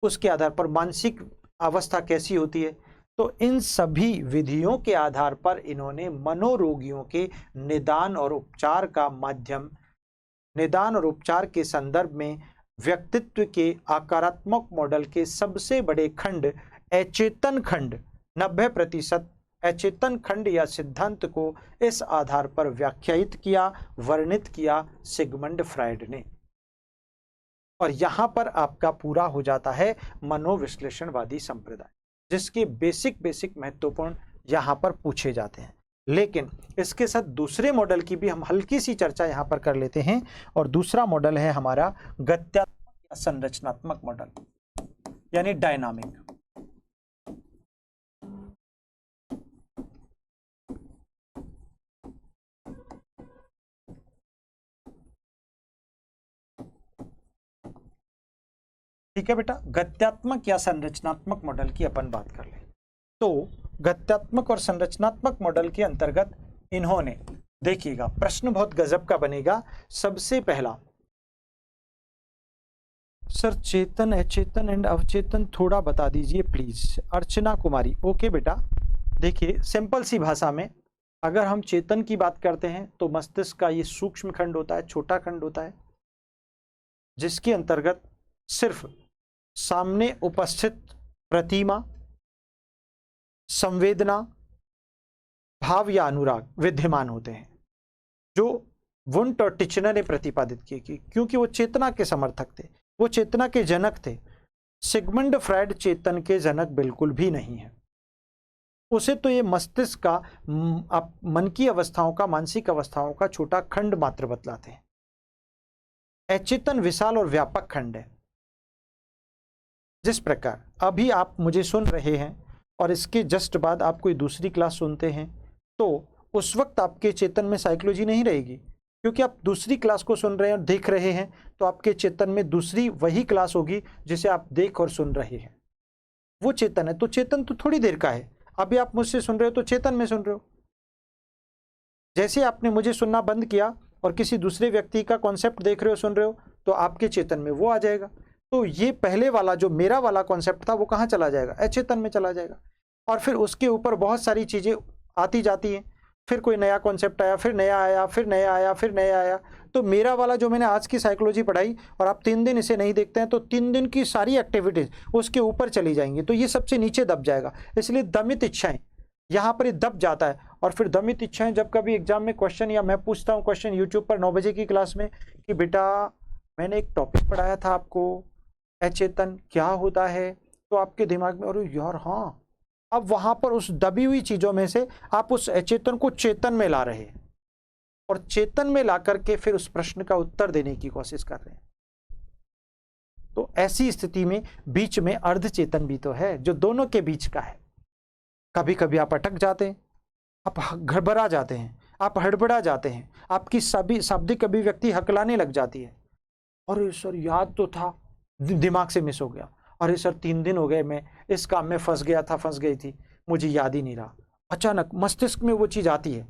उसके आधार पर मानसिक अवस्था कैसी होती है। तो इन सभी विधियों के आधार पर इन्होंने मनोरोगियों के निदान और उपचार का माध्यम, निदान और उपचार के संदर्भ में व्यक्तित्व के आकारात्मक मॉडल के सबसे बड़े खंड, अचेतन खंड, 90% अचेतन खंड या सिद्धांत को इस आधार पर व्याख्यायित किया, वर्णित किया सिगमंड फ्राइड ने। और यहां पर आपका पूरा हो जाता है मनोविश्लेषणवादी संप्रदाय, जिसके बेसिक महत्वपूर्ण यहां पर पूछे जाते हैं। लेकिन इसके साथ दूसरे मॉडल की भी हम हल्की सी चर्चा यहां पर कर लेते हैं। और दूसरा मॉडल है हमारा गत्यात्मक या संरचनात्मक मॉडल, यानी डायनामिक। ठीक है बेटा, गत्यात्मक या संरचनात्मक मॉडल की अपन बात कर ले। तो गत्यात्मक और संरचनात्मक मॉडल के अंतर्गत इन्होंने, देखिएगा प्रश्न बहुत गजब का बनेगा। सबसे पहला, सर चेतन, अचेतन एंड अवचेतन थोड़ा बता दीजिए प्लीज। अर्चना कुमारी, ओके बेटा। देखिए सिंपल सी भाषा में, अगर हम चेतन की बात करते हैं तो मस्तिष्क का ये सूक्ष्म खंड होता है, छोटा खंड होता है, जिसके अंतर्गत सिर्फ सामने उपस्थित प्रतिमा, संवेदना, भाव या अनुराग विद्यमान होते हैं, जो वुंट और टिचनर ने प्रतिपादित किए कि क्योंकि वो चेतना के समर्थक थे, वो चेतना के जनक थे। सिगमंड फ्राइड चेतन के जनक बिल्कुल भी नहीं है। उसे तो ये मस्तिष्क का, मन की अवस्थाओं का, मानसिक अवस्थाओं का छोटा खंड मात्र बतलाते हैं। अचेतन विशाल और व्यापक खंड है। जिस प्रकार अभी आप मुझे सुन रहे हैं और इसके जस्ट बाद आप कोई दूसरी क्लास सुनते हैं, तो उस वक्त आपके चेतन में साइकोलॉजी नहीं रहेगी, क्योंकि आप दूसरी क्लास को सुन रहे हैं और देख रहे हैं, तो आपके चेतन में दूसरी वही क्लास होगी जिसे आप देख और सुन रहे हैं। वो चेतन है, तो चेतन तो थोड़ी देर का है। अभी आप मुझसे सुन रहे हो तो चेतन में सुन रहे हो। जैसे आपने मुझे सुनना बंद किया और किसी दूसरे व्यक्ति का कॉन्सेप्ट देख रहे हो, सुन रहे हो, तो आपके चेतन में वो आ जाएगा। तो ये पहले वाला जो मेरा वाला कॉन्सेप्ट था वो कहाँ चला जाएगा? अचेतन में चला जाएगा। और फिर उसके ऊपर बहुत सारी चीज़ें आती जाती हैं, फिर कोई नया कॉन्सेप्ट आया, फिर नया आया, फिर नया आया, फिर नया आया। तो मेरा वाला जो मैंने आज की साइकोलॉजी पढ़ाई और आप 3 दिन इसे नहीं देखते हैं, तो 3 दिन की सारी एक्टिविटीज़ उसके ऊपर चली जाएंगी, तो ये सबसे नीचे दब जाएगा। इसलिए दमित इच्छाएं यहाँ पर दब जाता है। और फिर दमित इच्छाएं, जब कभी एग्जाम में क्वेश्चन, या मैं पूछता हूँ क्वेश्चन यूट्यूब पर 9 बजे की क्लास में कि बेटा मैंने एक टॉपिक पढ़ाया था आपको, अचेतन क्या होता है, तो आपके दिमाग में अरे यार हाँ, अब वहां पर उस दबी हुई चीजों में से आप उस अचेतन को चेतन में ला रहे हैं और चेतन में ला करके फिर उस प्रश्न का उत्तर देने की कोशिश कर रहे हैं। तो ऐसी स्थिति में बीच में अर्धचेतन भी तो है, जो दोनों के बीच का है। कभी कभी आप अटक जाते हैं, आप घबरा जाते हैं, आप हड़बड़ा जाते हैं, आपकी सभी शाब्दिक अभिव्यक्ति हकलाने लग जाती है, अरे सर याद तो था, दिमाग से मिस हो गया। अरे सर 3 दिन हो गए मैं इस काम में फंस गया था, फंस गई थी, मुझे याद ही नहीं रहा। अचानक मस्तिष्क में वो चीज आती है,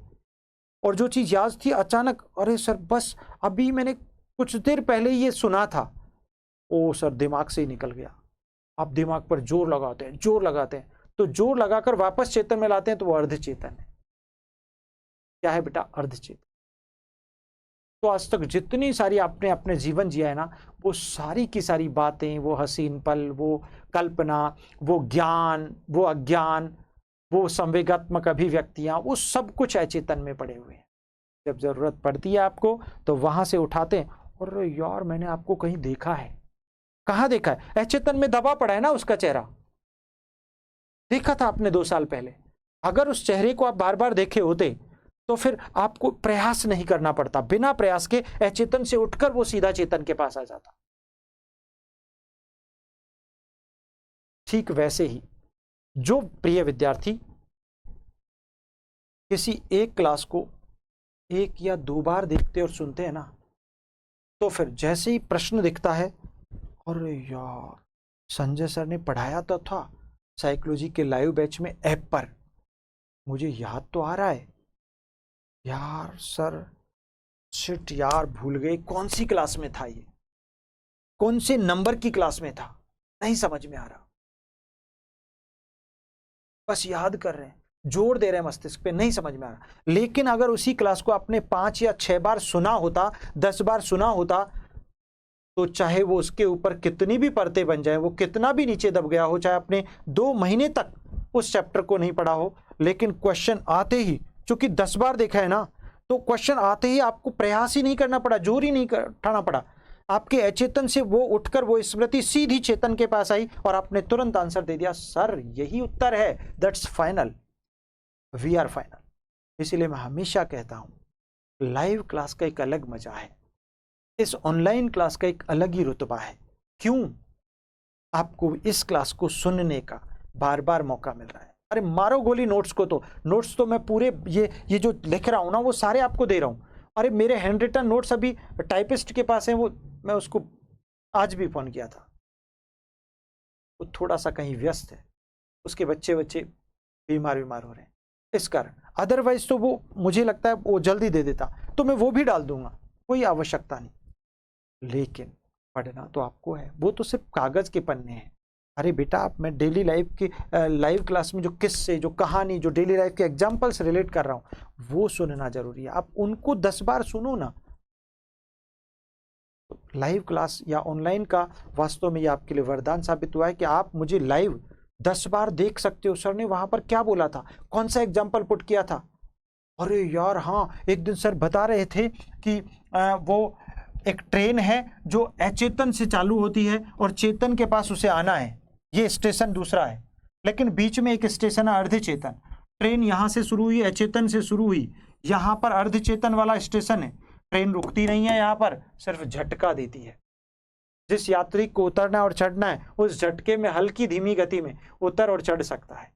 और जो चीज याद थी अचानक, अरे सर बस अभी मैंने कुछ देर पहले ये सुना था, ओ सर दिमाग से ही निकल गया। आप दिमाग पर जोर लगाते हैं, जोर लगाते हैं, तो जोर लगाकर वापस चेतन में लाते हैं, तो वो अर्धचेतन है। क्या है बेटा? अर्धचेतन। तो आज तक जितनी सारी आपने अपने जीवन जिया है ना, वो सारी की सारी बातें, वो हसीन पल, वो कल्पना, वो ज्ञान, वो अज्ञान, वो संवेगात्मक अभिव्यक्तियां, वो सब कुछ अचेतन में पड़े हुए हैं। जब जरूरत पड़ती है आपको तो वहां से उठाते हैं, और यार मैंने आपको कहीं देखा है। कहाँ देखा है? अचेतन में दबा पड़ा है ना उसका चेहरा, देखा था आपने 2 साल पहले। अगर उस चेहरे को आप बार बार देखे होते तो फिर आपको प्रयास नहीं करना पड़ता, बिना प्रयास के अचेतन से उठकर वो सीधा चेतन के पास आ जाता। ठीक वैसे ही जो प्रिय विद्यार्थी किसी एक क्लास को 1 या 2 बार देखते और सुनते हैं ना, तो फिर जैसे ही प्रश्न दिखता है, अरे यार संजय सर ने पढ़ाया तो था साइकोलॉजी के लाइव बैच में ऐप पर, मुझे याद तो आ रहा है यार सर, शिट यार भूल गए कौन सी क्लास में था ये, कौन से नंबर की क्लास में था, नहीं समझ में आ रहा। बस याद कर रहे हैं, जोर दे रहे हैं मस्तिष्क पे, नहीं समझ में आ रहा। लेकिन अगर उसी क्लास को आपने 5 या 6 बार सुना होता, 10 बार सुना होता, तो चाहे वो उसके ऊपर कितनी भी परतें बन जाए, वो कितना भी नीचे दब गया हो, चाहे आपने 2 महीने तक उस चैप्टर को नहीं पढ़ा हो, लेकिन क्वेश्चन आते ही, चूंकि 10 बार देखा है ना, तो क्वेश्चन आते ही आपको प्रयास ही नहीं करना पड़ा, जोर ही नहीं उठाना पड़ा, आपके अचेतन से वो उठकर वो स्मृति सीधी चेतन के पास आई और आपने तुरंत आंसर दे दिया, सर यही उत्तर है, that's final, we are final. इसीलिए मैं हमेशा कहता हूं लाइव क्लास का एक अलग मजा है, इस ऑनलाइन क्लास का एक अलग ही रुतबा है। क्यों? आपको इस क्लास को सुनने का बार बार मौका मिल रहा है। अरे मारो गोली नोट्स को, तो नोट्स तो मैं पूरे ये जो लिख रहा हूं ना, वो सारे आपको दे रहा हूं। अरे मेरे हैंड रिटन नोट्स अभी टाइपिस्ट के पास है, वो मैं उसको आज भी फोन किया था, वो थोड़ा सा कहीं व्यस्त है, उसके बच्चे बीमार हो रहे हैं इस कारण, अदरवाइज तो वो मुझे लगता है वो जल्दी दे देता, तो मैं वो भी डाल दूंगा, कोई आवश्यकता नहीं। लेकिन पढ़ना तो आपको है, वो तो सिर्फ कागज के पन्ने हैं। अरे बेटा आप, मैं डेली लाइफ की लाइव क्लास में जो किस्से, जो कहानी, जो डेली लाइफ के एग्जांपल्स रिलेट कर रहा हूं, वो सुनना जरूरी है। आप उनको 10 बार सुनो ना। तो लाइव क्लास या ऑनलाइन का वास्तव में ये आपके लिए वरदान साबित हुआ है कि आप मुझे लाइव 10 बार देख सकते हो। सर ने वहां पर क्या बोला था, कौन सा एग्जाम्पल पुट किया था, अरे यार हाँ, एक दिन सर बता रहे थे कि वो एक ट्रेन है जो अचेतन से चालू होती है और चेतन के पास उसे आना है, ये स्टेशन दूसरा है, लेकिन बीच में एक स्टेशन है अर्धचेतन। ट्रेन यहां से शुरू हुई, अचेतन से शुरू हुई, यहां पर अर्धचेतन वाला स्टेशन है। ट्रेन रुकती नहीं है यहां पर, सिर्फ झटका देती है। जिस यात्री को उतरना और चढ़ना है, उस झटके में हल्की धीमी गति में उतर और चढ़ सकता है,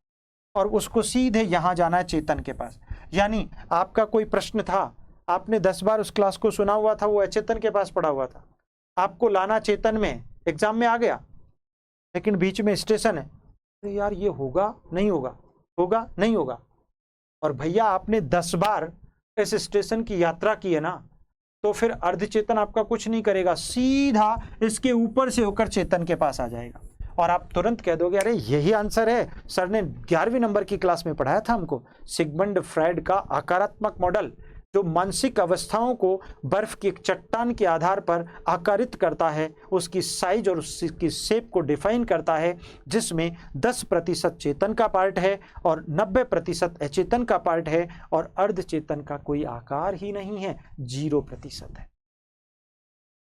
और उसको सीधे यहां जाना है चेतन के पास। यानी आपका कोई प्रश्न था, आपने 10 बार उस क्लास को सुना हुआ था, वो अचेतन के पास पड़ा हुआ था, आपको लाना चेतन में, एग्जाम में आ गया, लेकिन बीच में स्टेशन है, तो यार ये होगा नहीं होगा, होगा नहीं होगा। और भैया आपने 10 बार इस स्टेशन की यात्रा की है ना, तो फिर अर्धचेतन आपका कुछ नहीं करेगा, सीधा इसके ऊपर से होकर चेतन के पास आ जाएगा, और आप तुरंत कह दोगे अरे यही आंसर है, सर ने 11वीं नंबर की क्लास में पढ़ाया था हमको, सिगमंड फ्रायड का आकारात्मक मॉडल, जो मानसिक अवस्थाओं को बर्फ की एक चट्टान के आधार पर आकारित करता है, उसकी साइज और उसकी शेप को डिफाइन करता है, जिसमें 10% चेतन का पार्ट है और 90% अचेतन का पार्ट है, और अर्धचेतन का कोई आकार ही नहीं है, 0% है।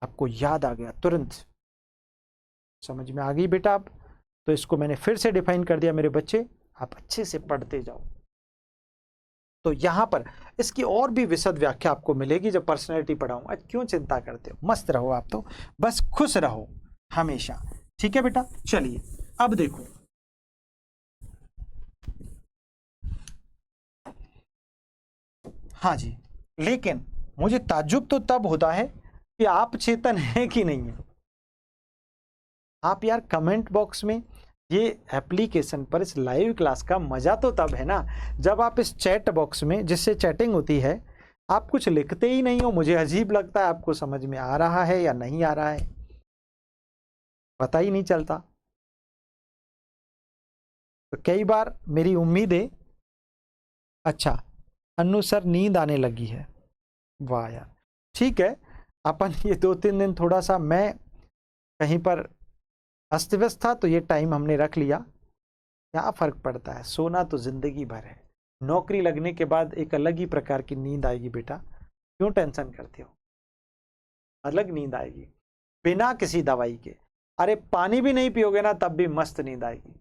आपको याद आ गया, तुरंत समझ में आ गई बेटा आप? तो इसको मैंने फिर से डिफाइन कर दिया मेरे बच्चे, आप अच्छे से पढ़ते जाओ। तो यहां पर इसकी और भी विशद व्याख्या आपको मिलेगी जब पर्सनैलिटी पढ़ाऊंगा। क्यों चिंता करते हो, मस्त रहो आप, तो बस खुश रहो हमेशा, ठीक है बेटा। चलिए अब देखो, हाँ जी, लेकिन मुझे ताज्जुब तो तब होता है कि आप चेतन हैं कि नहीं है। आप यार कमेंट बॉक्स में, ये एप्लीकेशन पर इस लाइव क्लास का मजा तो तब है ना जब आप इस चैट बॉक्स में, जिससे चैटिंग होती है, आप कुछ लिखते ही नहीं हो। मुझे अजीब लगता है आपको समझ में आ रहा है या नहीं आ रहा है, पता ही नहीं चलता। तो कई बार मेरी उम्मीद है, अच्छा अन्नू सर नींद आने लगी है, वाह यार, ठीक है। अपन ये 2-3 दिन थोड़ा सा मैं कहीं पर अस्त व्यस्त था, तो ये टाइम हमने रख लिया। क्या फर्क पड़ता है, सोना तो जिंदगी भर है। नौकरी लगने के बाद एक अलग ही प्रकार की नींद आएगी बेटा, क्यों टेंशन करते हो, अलग नींद आएगी बिना किसी दवाई के। अरे पानी भी नहीं पियोगे ना तब भी मस्त नींद आएगी,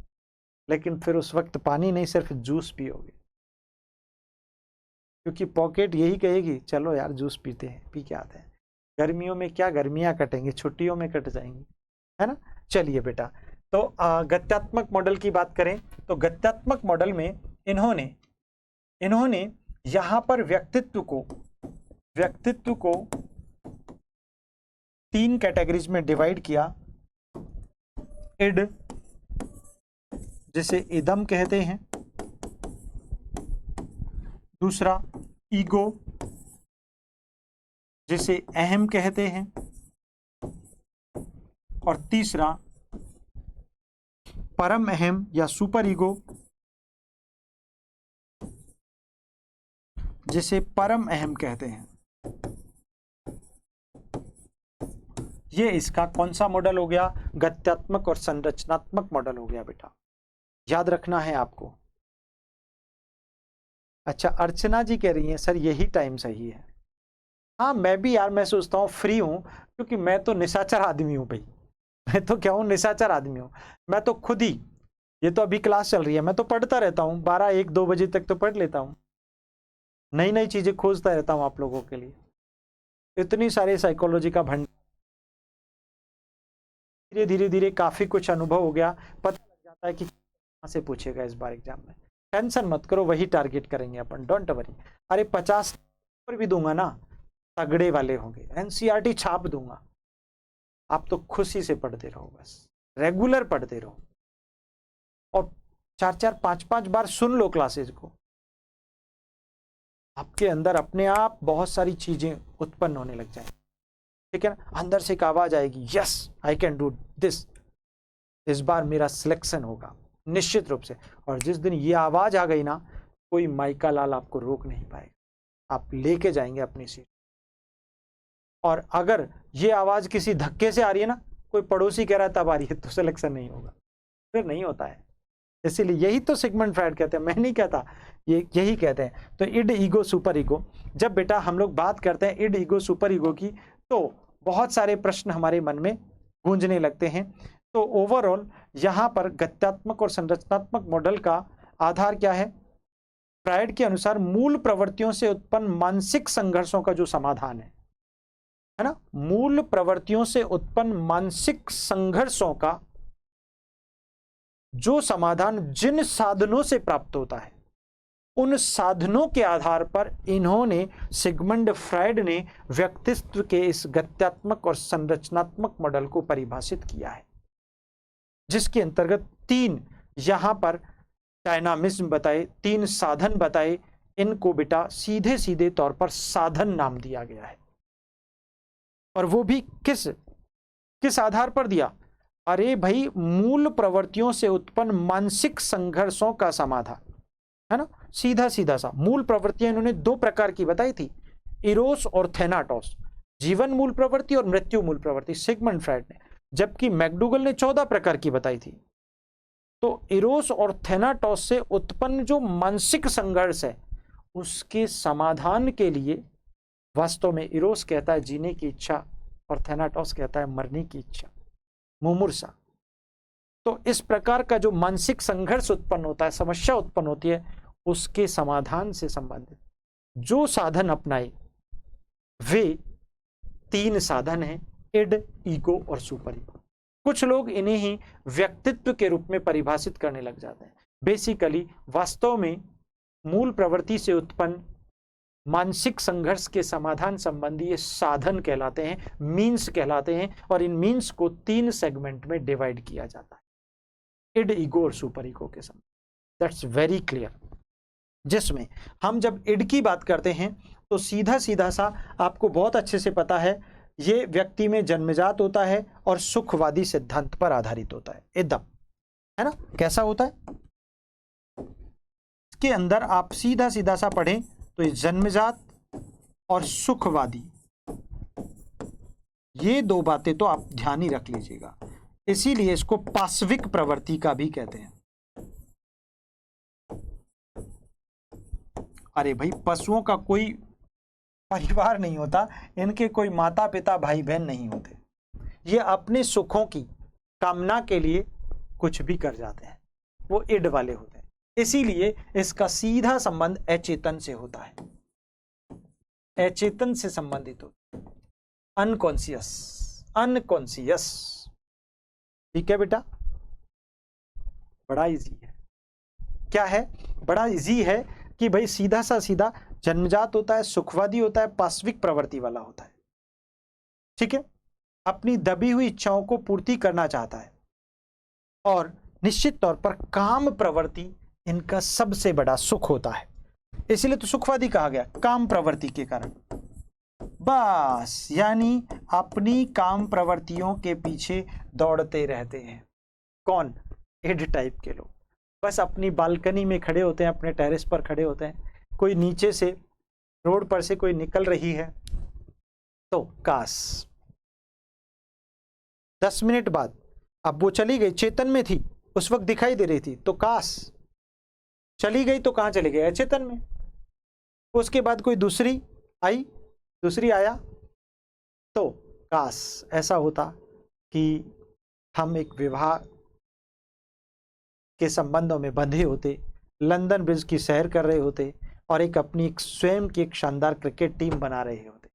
लेकिन फिर उस वक्त पानी नहीं, सिर्फ जूस पियोगे, क्योंकि पॉकेट यही कहेगी चलो यार जूस पीते हैं, पी के आते हैं। गर्मियों में क्या गर्मियां कटेंगी, छुट्टियों में कट जाएंगी, है ना। चलिए बेटा, तो गत्यात्मक मॉडल की बात करें तो गत्यात्मक मॉडल में इन्होंने यहां पर व्यक्तित्व को 3 कैटेगरीज में डिवाइड किया। इड, जिसे इदम कहते हैं, दूसरा ईगो, जिसे अहम कहते हैं, और तीसरा परम अहम या सुपर ईगो, जिसे परम अहम कहते हैं। ये इसका कौन सा मॉडल हो गया, गत्यात्मक और संरचनात्मक मॉडल हो गया बेटा, याद रखना है आपको। अच्छा अर्चना जी कह रही हैं सर यही टाइम सही है। हाँ मैं भी यार, मैं सोचता हूँ फ्री हूँ, क्योंकि मैं तो निशाचर आदमी हूँ भाई, मैं तो क्या हूँ, निशाचर आदमी हूँ। मैं तो खुद ही, ये तो अभी क्लास चल रही है, मैं तो पढ़ता रहता हूँ, 12-1-2 बजे तक तो पढ़ लेता हूँ, नई नई चीजें खोजता रहता हूँ आप लोगों के लिए। इतनी सारी साइकोलॉजी का भंडार, धीरे धीरे धीरे काफी कुछ अनुभव हो गया, पता लग जाता है कि कहाँ से पूछेगा इस बार एग्जाम में। टेंशन मत करो, वही टारगेट करेंगे अपन, डोंट वरी। अरे 50 पर भी दूंगा ना, तगड़े वाले होंगे, एनसीईआरटी छाप दूंगा। आप तो खुशी से पढ़ते रहो, बस रेगुलर पढ़ते रहो, और 4-4 5-5 बार सुन लो क्लासेज को। आपके अंदर अपने आप बहुत सारी चीजें उत्पन्न होने लग जाए, ठीक है ना। अंदर से एक आवाज आएगी, yes I can do this, इस बार मेरा सिलेक्शन होगा निश्चित रूप से। और जिस दिन ये आवाज आ गई ना, कोई माइका लाल आपको रोक नहीं पाएगा, आप लेके जाएंगे अपनी सीट। और अगर ये आवाज किसी धक्के से आ रही है ना, कोई पड़ोसी कह रहा है तब आ रही है, तो सिलेक्शन नहीं होगा, फिर नहीं होता है। इसीलिए यही तो सिगमंड फ्रायड कहते हैं, मैं नहीं कहता, ये यही कहते हैं। तो इड ईगो सुपर ईगो, जब बेटा हम लोग बात करते हैं इड ईगो सुपर ईगो की, तो बहुत सारे प्रश्न हमारे मन में गूंजने लगते हैं। तो ओवरऑल यहाँ पर गत्यात्मक और संरचनात्मक मॉडल का आधार क्या है, फ्रायड के अनुसार मूल प्रवृत्तियों से उत्पन्न मानसिक संघर्षों का जो समाधान है ना, मूल प्रवृत्तियों से उत्पन्न मानसिक संघर्षों का जो समाधान जिन साधनों से प्राप्त होता है, उन साधनों के आधार पर इन्होंने, सिगमंड फ्रायड ने व्यक्तित्व के इस गत्यात्मक और संरचनात्मक मॉडल को परिभाषित किया है, जिसके अंतर्गत 3 यहां पर डायनामिज्म बताए, 3 साधन बताए। इनको बेटा सीधे सीधे तौर पर साधन नाम दिया गया है, और वो भी किस आधार पर दिया, अरे भाई मूल प्रवृत्तियों से उत्पन्न मानसिक संघर्षों का समाधान, है ना। सीधा सीधा सा मूल प्रवृत्तियां इन्होंने 2 प्रकार की बताई थी, इरोस और थेनाटोस, जीवन मूल प्रवृत्ति और मृत्यु मूल प्रवृत्ति, सिगमंड फ्रायड ने, जबकि मैकडूगल ने 14 प्रकार की बताई थी। तो इरोस और थेनाटोस से उत्पन्न जो मानसिक संघर्ष है, उसके समाधान के लिए वास्तव में इरोस कहता है जीने की इच्छा, और थेनाटोस कहता है मरने की इच्छा, मुमूर्षा। तो इस प्रकार का जो मानसिक संघर्ष उत्पन्न होता है, समस्या उत्पन्न होती है, उसके समाधान से संबंधित जो साधन अपनाए, वे 3 साधन हैं, इड, ईगो और सुपर ईगो। कुछ लोग इन्हें ही व्यक्तित्व के रूप में परिभाषित करने लग जाते हैं। बेसिकली वास्तव में मूल प्रवृत्ति से उत्पन्न मानसिक संघर्ष के समाधान संबंधी ये साधन कहलाते हैं, मीन्स कहलाते हैं, और इन मीन्स को 3 सेगमेंट में डिवाइड किया जाता है, इड, ईगो और सुपर ईगो के संबंध। That's very clear. जिसमें हम जब इड की बात करते हैं तो सीधा सीधा सा आपको बहुत अच्छे से पता है, ये व्यक्ति में जन्मजात होता है और सुखवादी सिद्धांत पर आधारित होता है, एकदम, है ना। कैसा होता है, इसके अंदर आप सीधा सीधा सा पढ़ें तो ये जन्मजात और सुखवादी, ये 2 बातें तो आप ध्यान ही रख लीजिएगा। इसीलिए इसको पाशविक प्रवृत्ति का भी कहते हैं। अरे भाई, पशुओं का कोई परिवार नहीं होता, इनके कोई माता पिता भाई बहन नहीं होते, ये अपने सुखों की कामना के लिए कुछ भी कर जाते हैं, वो इड वाले होते हैं। इसीलिए इसका सीधा संबंध अचेतन से होता है, अचेतन से संबंधित होता है, अनकॉन्शियस, अनकॉन्शियस। ठीक है बेटा, बड़ा इजी है। क्या है, बड़ा इजी है कि भाई सीधा सा सीधा जन्मजात होता है, सुखवादी होता है, पाशविक प्रवृत्ति वाला होता है। ठीक है, अपनी दबी हुई इच्छाओं को पूर्ति करना चाहता है, और निश्चित तौर पर काम प्रवृत्ति इनका सबसे बड़ा सुख होता है। इसलिए तो सुखवादी कहा गया, काम प्रवृत्ति के कारण। बस, यानी अपनी काम प्रवृत्तियों के पीछे दौड़ते रहते हैं। कौन, इड टाइप के लोग। बस अपनी बालकनी में खड़े होते हैं, अपने टेरेस पर खड़े होते हैं, कोई नीचे से रोड पर से कोई निकल रही है तो काश 10 मिनट बाद, अब वो चली गई, चेतन में थी उस वक्त दिखाई दे रही थी, तो काश चली गई तो कहां चली गई, अचेतन में। उसके बाद कोई दूसरी आई, दूसरी आया, तो काश ऐसा होता कि हम एक विवाह के संबंधों में बंधे होते, लंदन ब्रिज की सैर कर रहे होते, और एक अपनी एक स्वयं की एक शानदार क्रिकेट टीम बना रहे होते।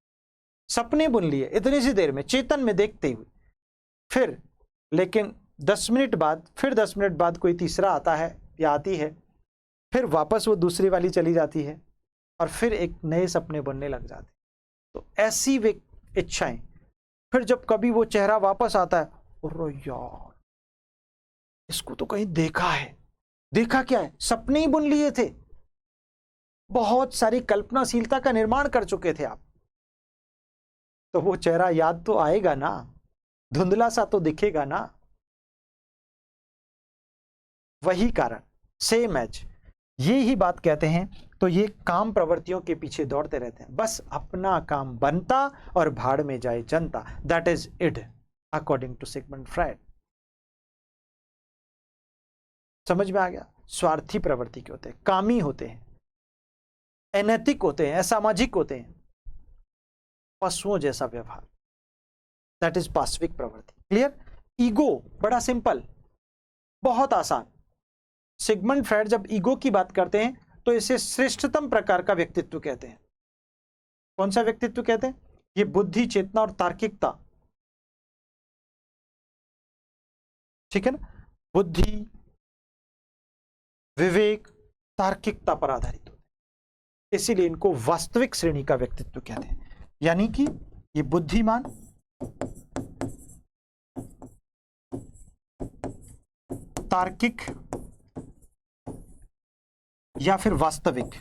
सपने बुन लिए इतनी सी देर में, चेतन में देखते हुए। फिर लेकिन 10 मिनट बाद, फिर 10 मिनट बाद कोई तीसरा आता है या आती है, फिर वापस वो दूसरी वाली चली जाती है, और फिर एक नए सपने बनने लग जाते। तो ऐसी वे इच्छाएं, फिर जब कभी वो चेहरा वापस आता है, अरे यार इसको तो कहीं देखा है। देखा क्या है, सपने ही बुन लिए थे, बहुत सारी कल्पनाशीलता का निर्माण कर चुके थे आप, तो वो चेहरा याद तो आएगा ना, धुंधला सा तो दिखेगा ना। वही कारण, सेम एज, ये ही बात कहते हैं। तो ये काम प्रवृत्तियों के पीछे दौड़ते रहते हैं, बस अपना काम बनता और भाड़ में जाए जनता। That is id according to Sigmund Freud. समझ में आ गया। स्वार्थी प्रवृत्ति के होते हैं, कामी होते हैं, अनैतिक होते हैं, असामाजिक होते हैं, पशुओं जैसा व्यवहार, दैट इज पाशविक प्रवृत्ति। क्लियर। ईगो बड़ा सिंपल, बहुत आसान। सिगमंड फ्रायड जब ईगो की बात करते हैं तो इसे श्रेष्ठतम प्रकार का व्यक्तित्व कहते हैं। कौन सा व्यक्तित्व कहते हैं? ये बुद्धि, चेतना और तार्किकता, ठीक है ना, बुद्धि, विवेक, तार्किकता पर आधारित होते हैं, इसीलिए इनको वास्तविक श्रेणी का व्यक्तित्व कहते हैं। यानी कि ये बुद्धिमान, तार्किक या फिर वास्तविक,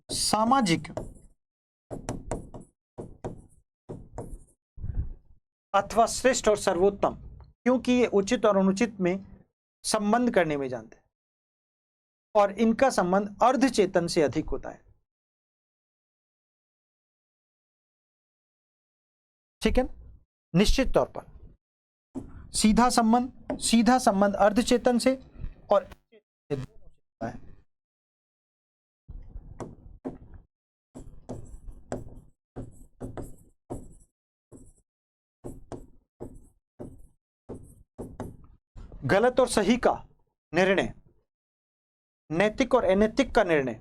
सामाजिक अथवा श्रेष्ठ और सर्वोत्तम, क्योंकि ये उचित और अनुचित में संबंध करने में जानते हैं, और इनका संबंध अर्ध चेतन से अधिक होता है। ठीक है, निश्चित तौर पर सीधा संबंध अर्ध चेतन से और है। गलत और सही का निर्णय, नैतिक और अनैतिक का निर्णय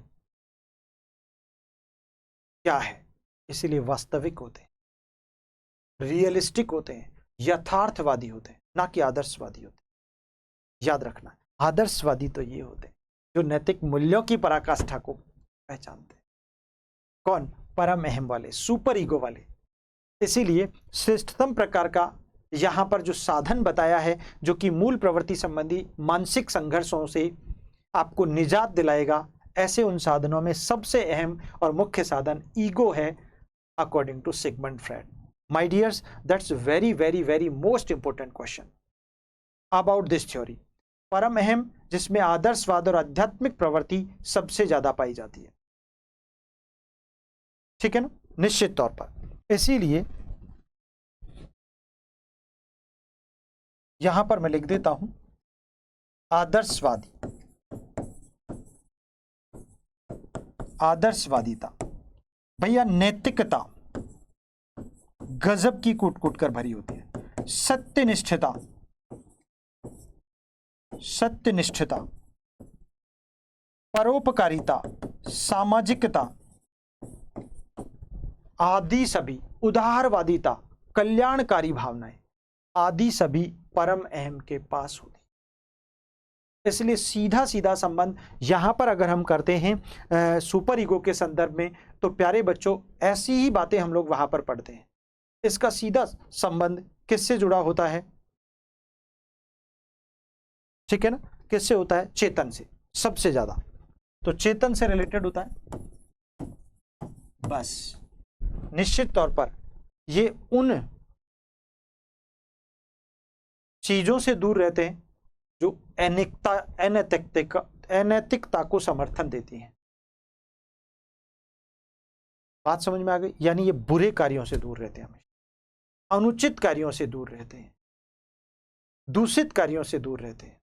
क्या है, इसीलिए वास्तविक होते हैं, रियलिस्टिक होते हैं, यथार्थवादी होते हैं, ना कि आदर्शवादी होते हैं। याद रखना, आदर्शवादी तो ये होते हैं जो नैतिक मूल्यों की पराकाष्ठा को पहचानते हैं, कौन? परम अहम वाले, सुपर ईगो वाले। इसीलिए श्रेष्ठतम प्रकार का यहां पर जो साधन बताया है, जो कि मूल प्रवृत्ति संबंधी मानसिक संघर्षों से आपको निजात दिलाएगा, ऐसे उन साधनों में सबसे अहम और मुख्य साधन ईगो है, according to Sigmund Freud. My dears, that's very very very most important question about this theory. परम अहम, जिसमें आदर्शवाद और आध्यात्मिक प्रवृत्ति सबसे ज्यादा पाई जाती है, ठीक है ना, निश्चित तौर पर। इसीलिए यहां पर मैं लिख देता हूं आदर्शवादी, आदर्शवादिता। भैया नैतिकता गजब की कूट कूट कर भरी होती है। सत्यनिष्ठता, सत्यनिष्ठता, परोपकारिता, सामाजिकता आदि सभी, उदारवादिता, कल्याणकारी भावनाएं आदि सभी परम अहम के पास होती। इसलिए सीधा सीधा संबंध यहां पर अगर हम करते हैं सुपर ईगो के संदर्भ में, तो प्यारे बच्चों ऐसी ही बातें हम लोग वहां पर पढ़ते हैं। इसका सीधा संबंध किससे जुड़ा होता है? ठीक है ना, किससे होता है? चेतन से, सबसे ज्यादा तो चेतन से रिलेटेड होता है। बस निश्चित तौर पर ये उन चीजों से दूर रहते हैं जो अनैतिकता को समर्थन देती हैं। बात समझ में आ गई? यानी ये बुरे कार्यों से दूर रहते हैं, हमेशा अनुचित कार्यों से दूर रहते हैं, दूषित कार्यों से दूर रहते हैं,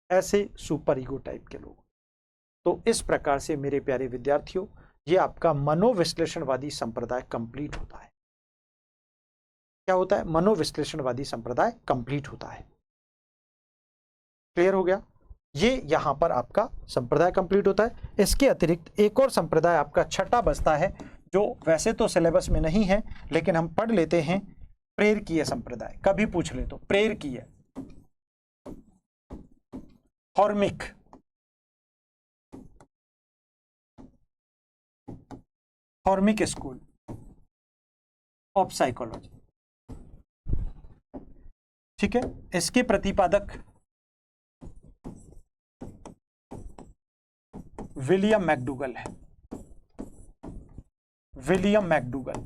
ऐसे सुपर ईगो टाइप के लोग। तो इस प्रकार से मेरे प्यारे विद्यार्थियों, ये आपका मनोविश्लेषणवादी संप्रदाय कंप्लीट होता है। क्या होता है? मनोविश्लेषणवादी संप्रदाय कंप्लीट होता है। क्लियर हो गया? ये यहां पर आपका संप्रदाय कंप्लीट होता है। इसके अतिरिक्त एक और संप्रदाय आपका छठा बचता है, जो वैसे तो सिलेबस में नहीं है, लेकिन हम पढ़ लेते हैं, प्रेरकीय संप्रदाय। कभी पूछ ले तो प्रेरकीय, हॉर्मिक, हॉर्मिक स्कूल ऑफ साइकोलॉजी। ठीक है, इसके प्रतिपादक विलियम मैकडूगल है। विलियम मैकडूगल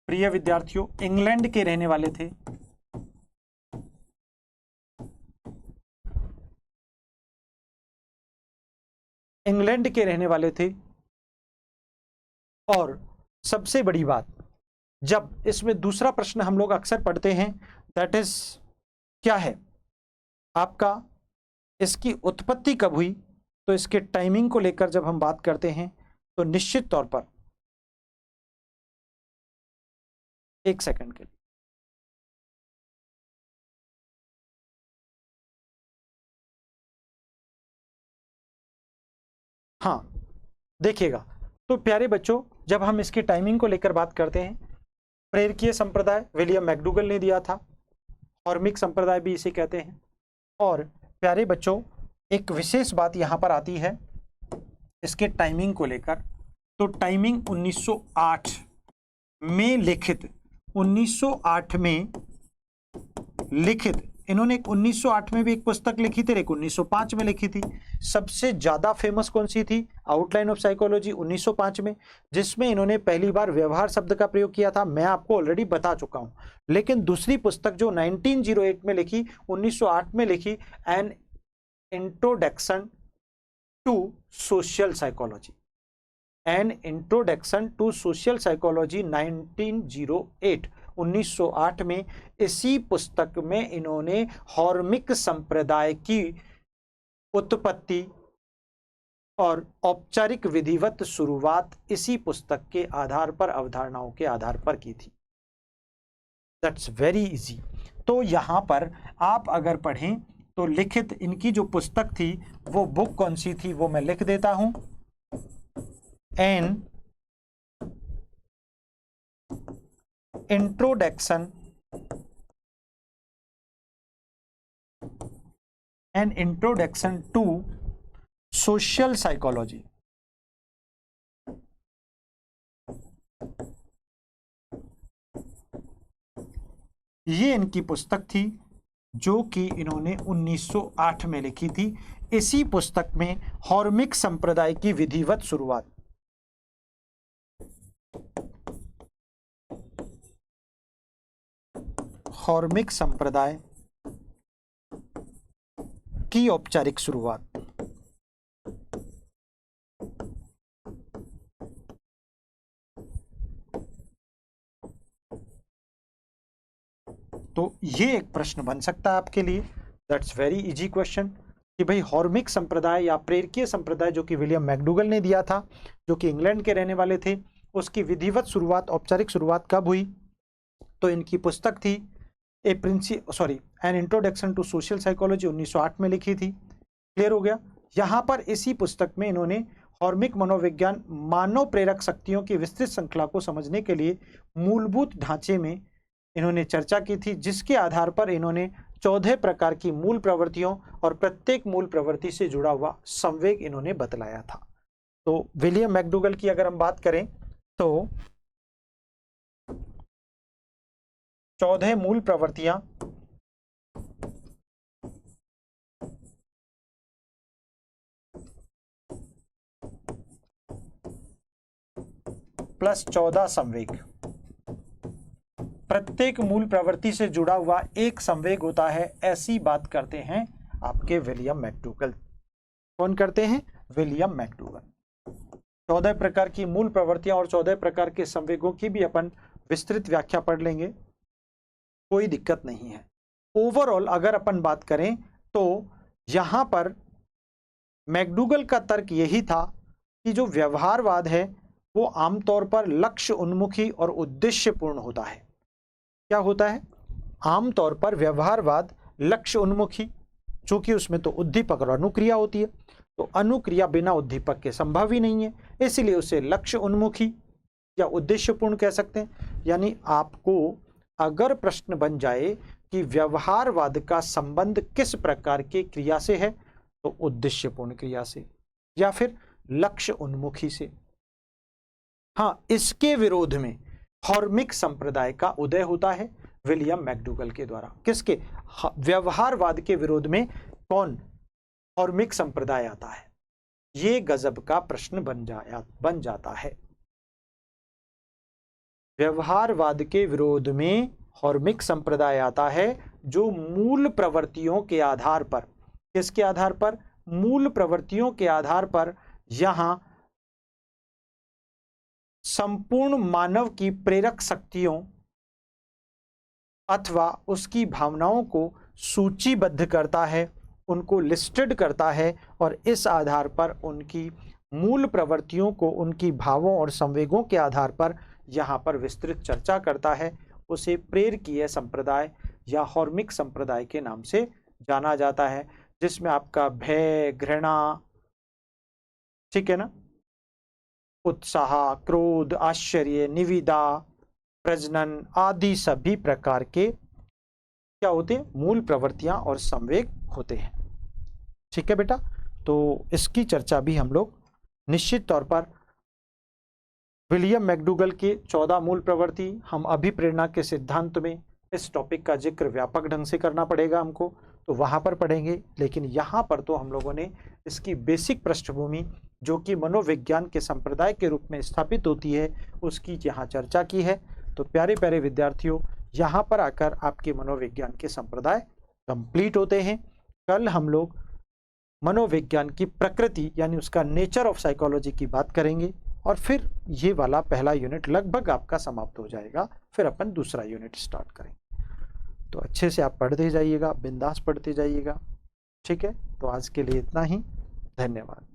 प्रिय विद्यार्थियों इंग्लैंड के रहने वाले थे। इंग्लैंड के रहने वाले थे। और सबसे बड़ी बात, जब इसमें दूसरा प्रश्न हम लोग अक्सर पढ़ते हैं, दैट इज क्या है आपका, इसकी उत्पत्ति कब हुई? तो इसके टाइमिंग को लेकर जब हम बात करते हैं, तो निश्चित तौर पर एक सेकंड के लिए, हाँ देखिएगा। तो प्यारे बच्चों, जब हम इसकी टाइमिंग को लेकर बात करते हैं, प्रेरकीय संप्रदाय विलियम मैकडूगल ने दिया था, हॉर्मिक संप्रदाय भी इसे कहते हैं। और प्यारे बच्चों एक विशेष बात यहां पर आती है इसके टाइमिंग को लेकर। तो टाइमिंग 1908 में लिखित, 1908 में लिखित, इन्होंने 1908 में भी एक पुस्तक लिखी थी, एक 1905 में लिखी थी। सबसे ज्यादा फेमस कौन सी थी? आउटलाइन ऑफ साइकोलॉजी 1905 में, जिसमें इन्होंने पहली बार व्यवहार शब्द का प्रयोग किया था, मैं आपको ऑलरेडी बता चुका हूं। लेकिन दूसरी पुस्तक जो 1908 में लिखी, 1908 में लिखी, an introduction to social psychology, an introduction to social psychology 1908, 1908 में। इसी पुस्तक में इन्होंने हॉर्मिक संप्रदाय की उत्पत्ति और औपचारिक विधिवत शुरुआत इसी पुस्तक के आधार पर, अवधारणाओं के आधार पर की थी। That's very easy. तो यहां पर आप अगर पढ़ें तो लिखित इनकी जो पुस्तक थी, वो बुक कौन सी थी, वो मैं लिख देता हूं, an introduction to social psychology. ये इनकी पुस्तक थी जो कि इन्होंने 1908 में लिखी थी। इसी पुस्तक में हॉर्मिक संप्रदाय की विधिवत शुरुआत, हॉर्मिक संप्रदाय की औपचारिक शुरुआत, तो ये एक प्रश्न बन सकता है आपके लिए। दैट्स वेरी इजी क्वेश्चन कि भाई हॉर्मिक संप्रदाय या प्रेरकीय संप्रदाय जो कि विलियम मैकडूगल ने दिया था, जो कि इंग्लैंड के रहने वाले थे, उसकी विधिवत शुरुआत, औपचारिक शुरुआत कब हुई? तो इनकी पुस्तक थी an introduction to social psychology, 1908 में लिखी थी। क्लियर हो गया? यहाँ पर इसी पुस्तक में इन्होंने हॉर्मिक मनोविज्ञान, मानव प्रेरक शक्तियों की विस्तृत श्रृंखला को समझने के लिए मूलभूत ढांचे में इन्होंने चर्चा की थी, जिसके आधार पर इन्होंने 14 प्रकार की मूल प्रवृत्तियों और प्रत्येक मूल प्रवृत्ति से जुड़ा हुआ संवेग इन्होंने बतलाया था। तो विलियम मैकडूगल की अगर हम बात करें तो 14 मूल प्रवृत्तियां प्लस 14 संवेग, प्रत्येक मूल प्रवृत्ति से जुड़ा हुआ एक संवेग होता है, ऐसी बात करते हैं आपके विलियम मैकडूगल। कौन करते हैं? William McDougall. 14 प्रकार की मूल प्रवृत्तियां और 14 प्रकार के संवेगों की भी अपन विस्तृत व्याख्या पढ़ लेंगे, कोई दिक्कत नहीं है। ओवरऑल अगर अपन बात करें तो यहां पर मैकडूगल का तर्क यही था कि जो व्यवहारवाद है वो आमतौर पर लक्ष्य उन्मुखी और उद्देश्यपूर्ण होता है। क्या होता है? आमतौर पर व्यवहारवाद लक्ष्य उन्मुखी, चूंकि उसमें तो उद्दीपक और अनुक्रिया होती है, तो अनुक्रिया बिना उद्दीपक के संभव ही नहीं है, इसलिए उसे लक्ष्य उन्मुखी या उद्देश्यपूर्ण कह सकते हैं। यानी आपको अगर प्रश्न बन जाए कि व्यवहारवाद का संबंध किस प्रकार की क्रिया से है, तो उद्देश्यपूर्ण क्रिया से या फिर लक्ष्य उन्मुखी से। हाँ, इसके विरोध में हॉर्मिक संप्रदाय का उदय होता है विलियम मैकडूगल के द्वारा। किसके? व्यवहारवाद के विरोध में कौन? हॉर्मिक संप्रदाय आता है। ये गजब का प्रश्न बन जाता है। व्यवहारवाद के विरोध में हॉर्मिक संप्रदाय आता है, जो मूल प्रवृत्तियों के आधार पर, किसके आधार पर? मूल प्रवृत्तियों के आधार पर यहां संपूर्ण मानव की प्रेरक शक्तियों अथवा उसकी भावनाओं को सूचीबद्ध करता है, उनको लिस्टेड करता है, और इस आधार पर उनकी मूल प्रवृत्तियों को उनकी भावों और संवेगों के आधार पर यहाँ पर विस्तृत चर्चा करता है। उसे प्रेरकीय संप्रदाय या हॉर्मिक संप्रदाय के नाम से जाना जाता है, जिसमें आपका भय, घृणा, ठीक है ना, उत्साह, क्रोध, आश्चर्य, निविदा, प्रजनन आदि सभी प्रकार के क्या होते हैं? मूल प्रवृत्तियां और संवेग होते हैं। ठीक है बेटा, तो इसकी चर्चा भी हम लोग निश्चित तौर पर विलियम मैकडूगल के 14 मूल प्रवृत्ति, हम अभिप्रेरणा के सिद्धांत में इस टॉपिक का जिक्र व्यापक ढंग से करना पड़ेगा हमको, तो वहां पर पढ़ेंगे। लेकिन यहाँ पर तो हम लोगों ने इसकी बेसिक पृष्ठभूमि, जो कि मनोविज्ञान के संप्रदाय के रूप में स्थापित होती है, उसकी यहाँ चर्चा की है। तो प्यारे प्यारे विद्यार्थियों, यहाँ पर आकर आपके मनोविज्ञान के संप्रदाय कंप्लीट होते हैं। कल हम लोग मनोविज्ञान की प्रकृति यानी उसका नेचर ऑफ साइकोलॉजी की बात करेंगे, और फिर ये वाला पहला यूनिट लगभग आपका समाप्त हो जाएगा। फिर अपन दूसरा यूनिट स्टार्ट करेंगे। तो अच्छे से आप पढ़ते जाइएगा, बिंदास पढ़ते जाइएगा। ठीक है, तो आज के लिए इतना ही। धन्यवाद।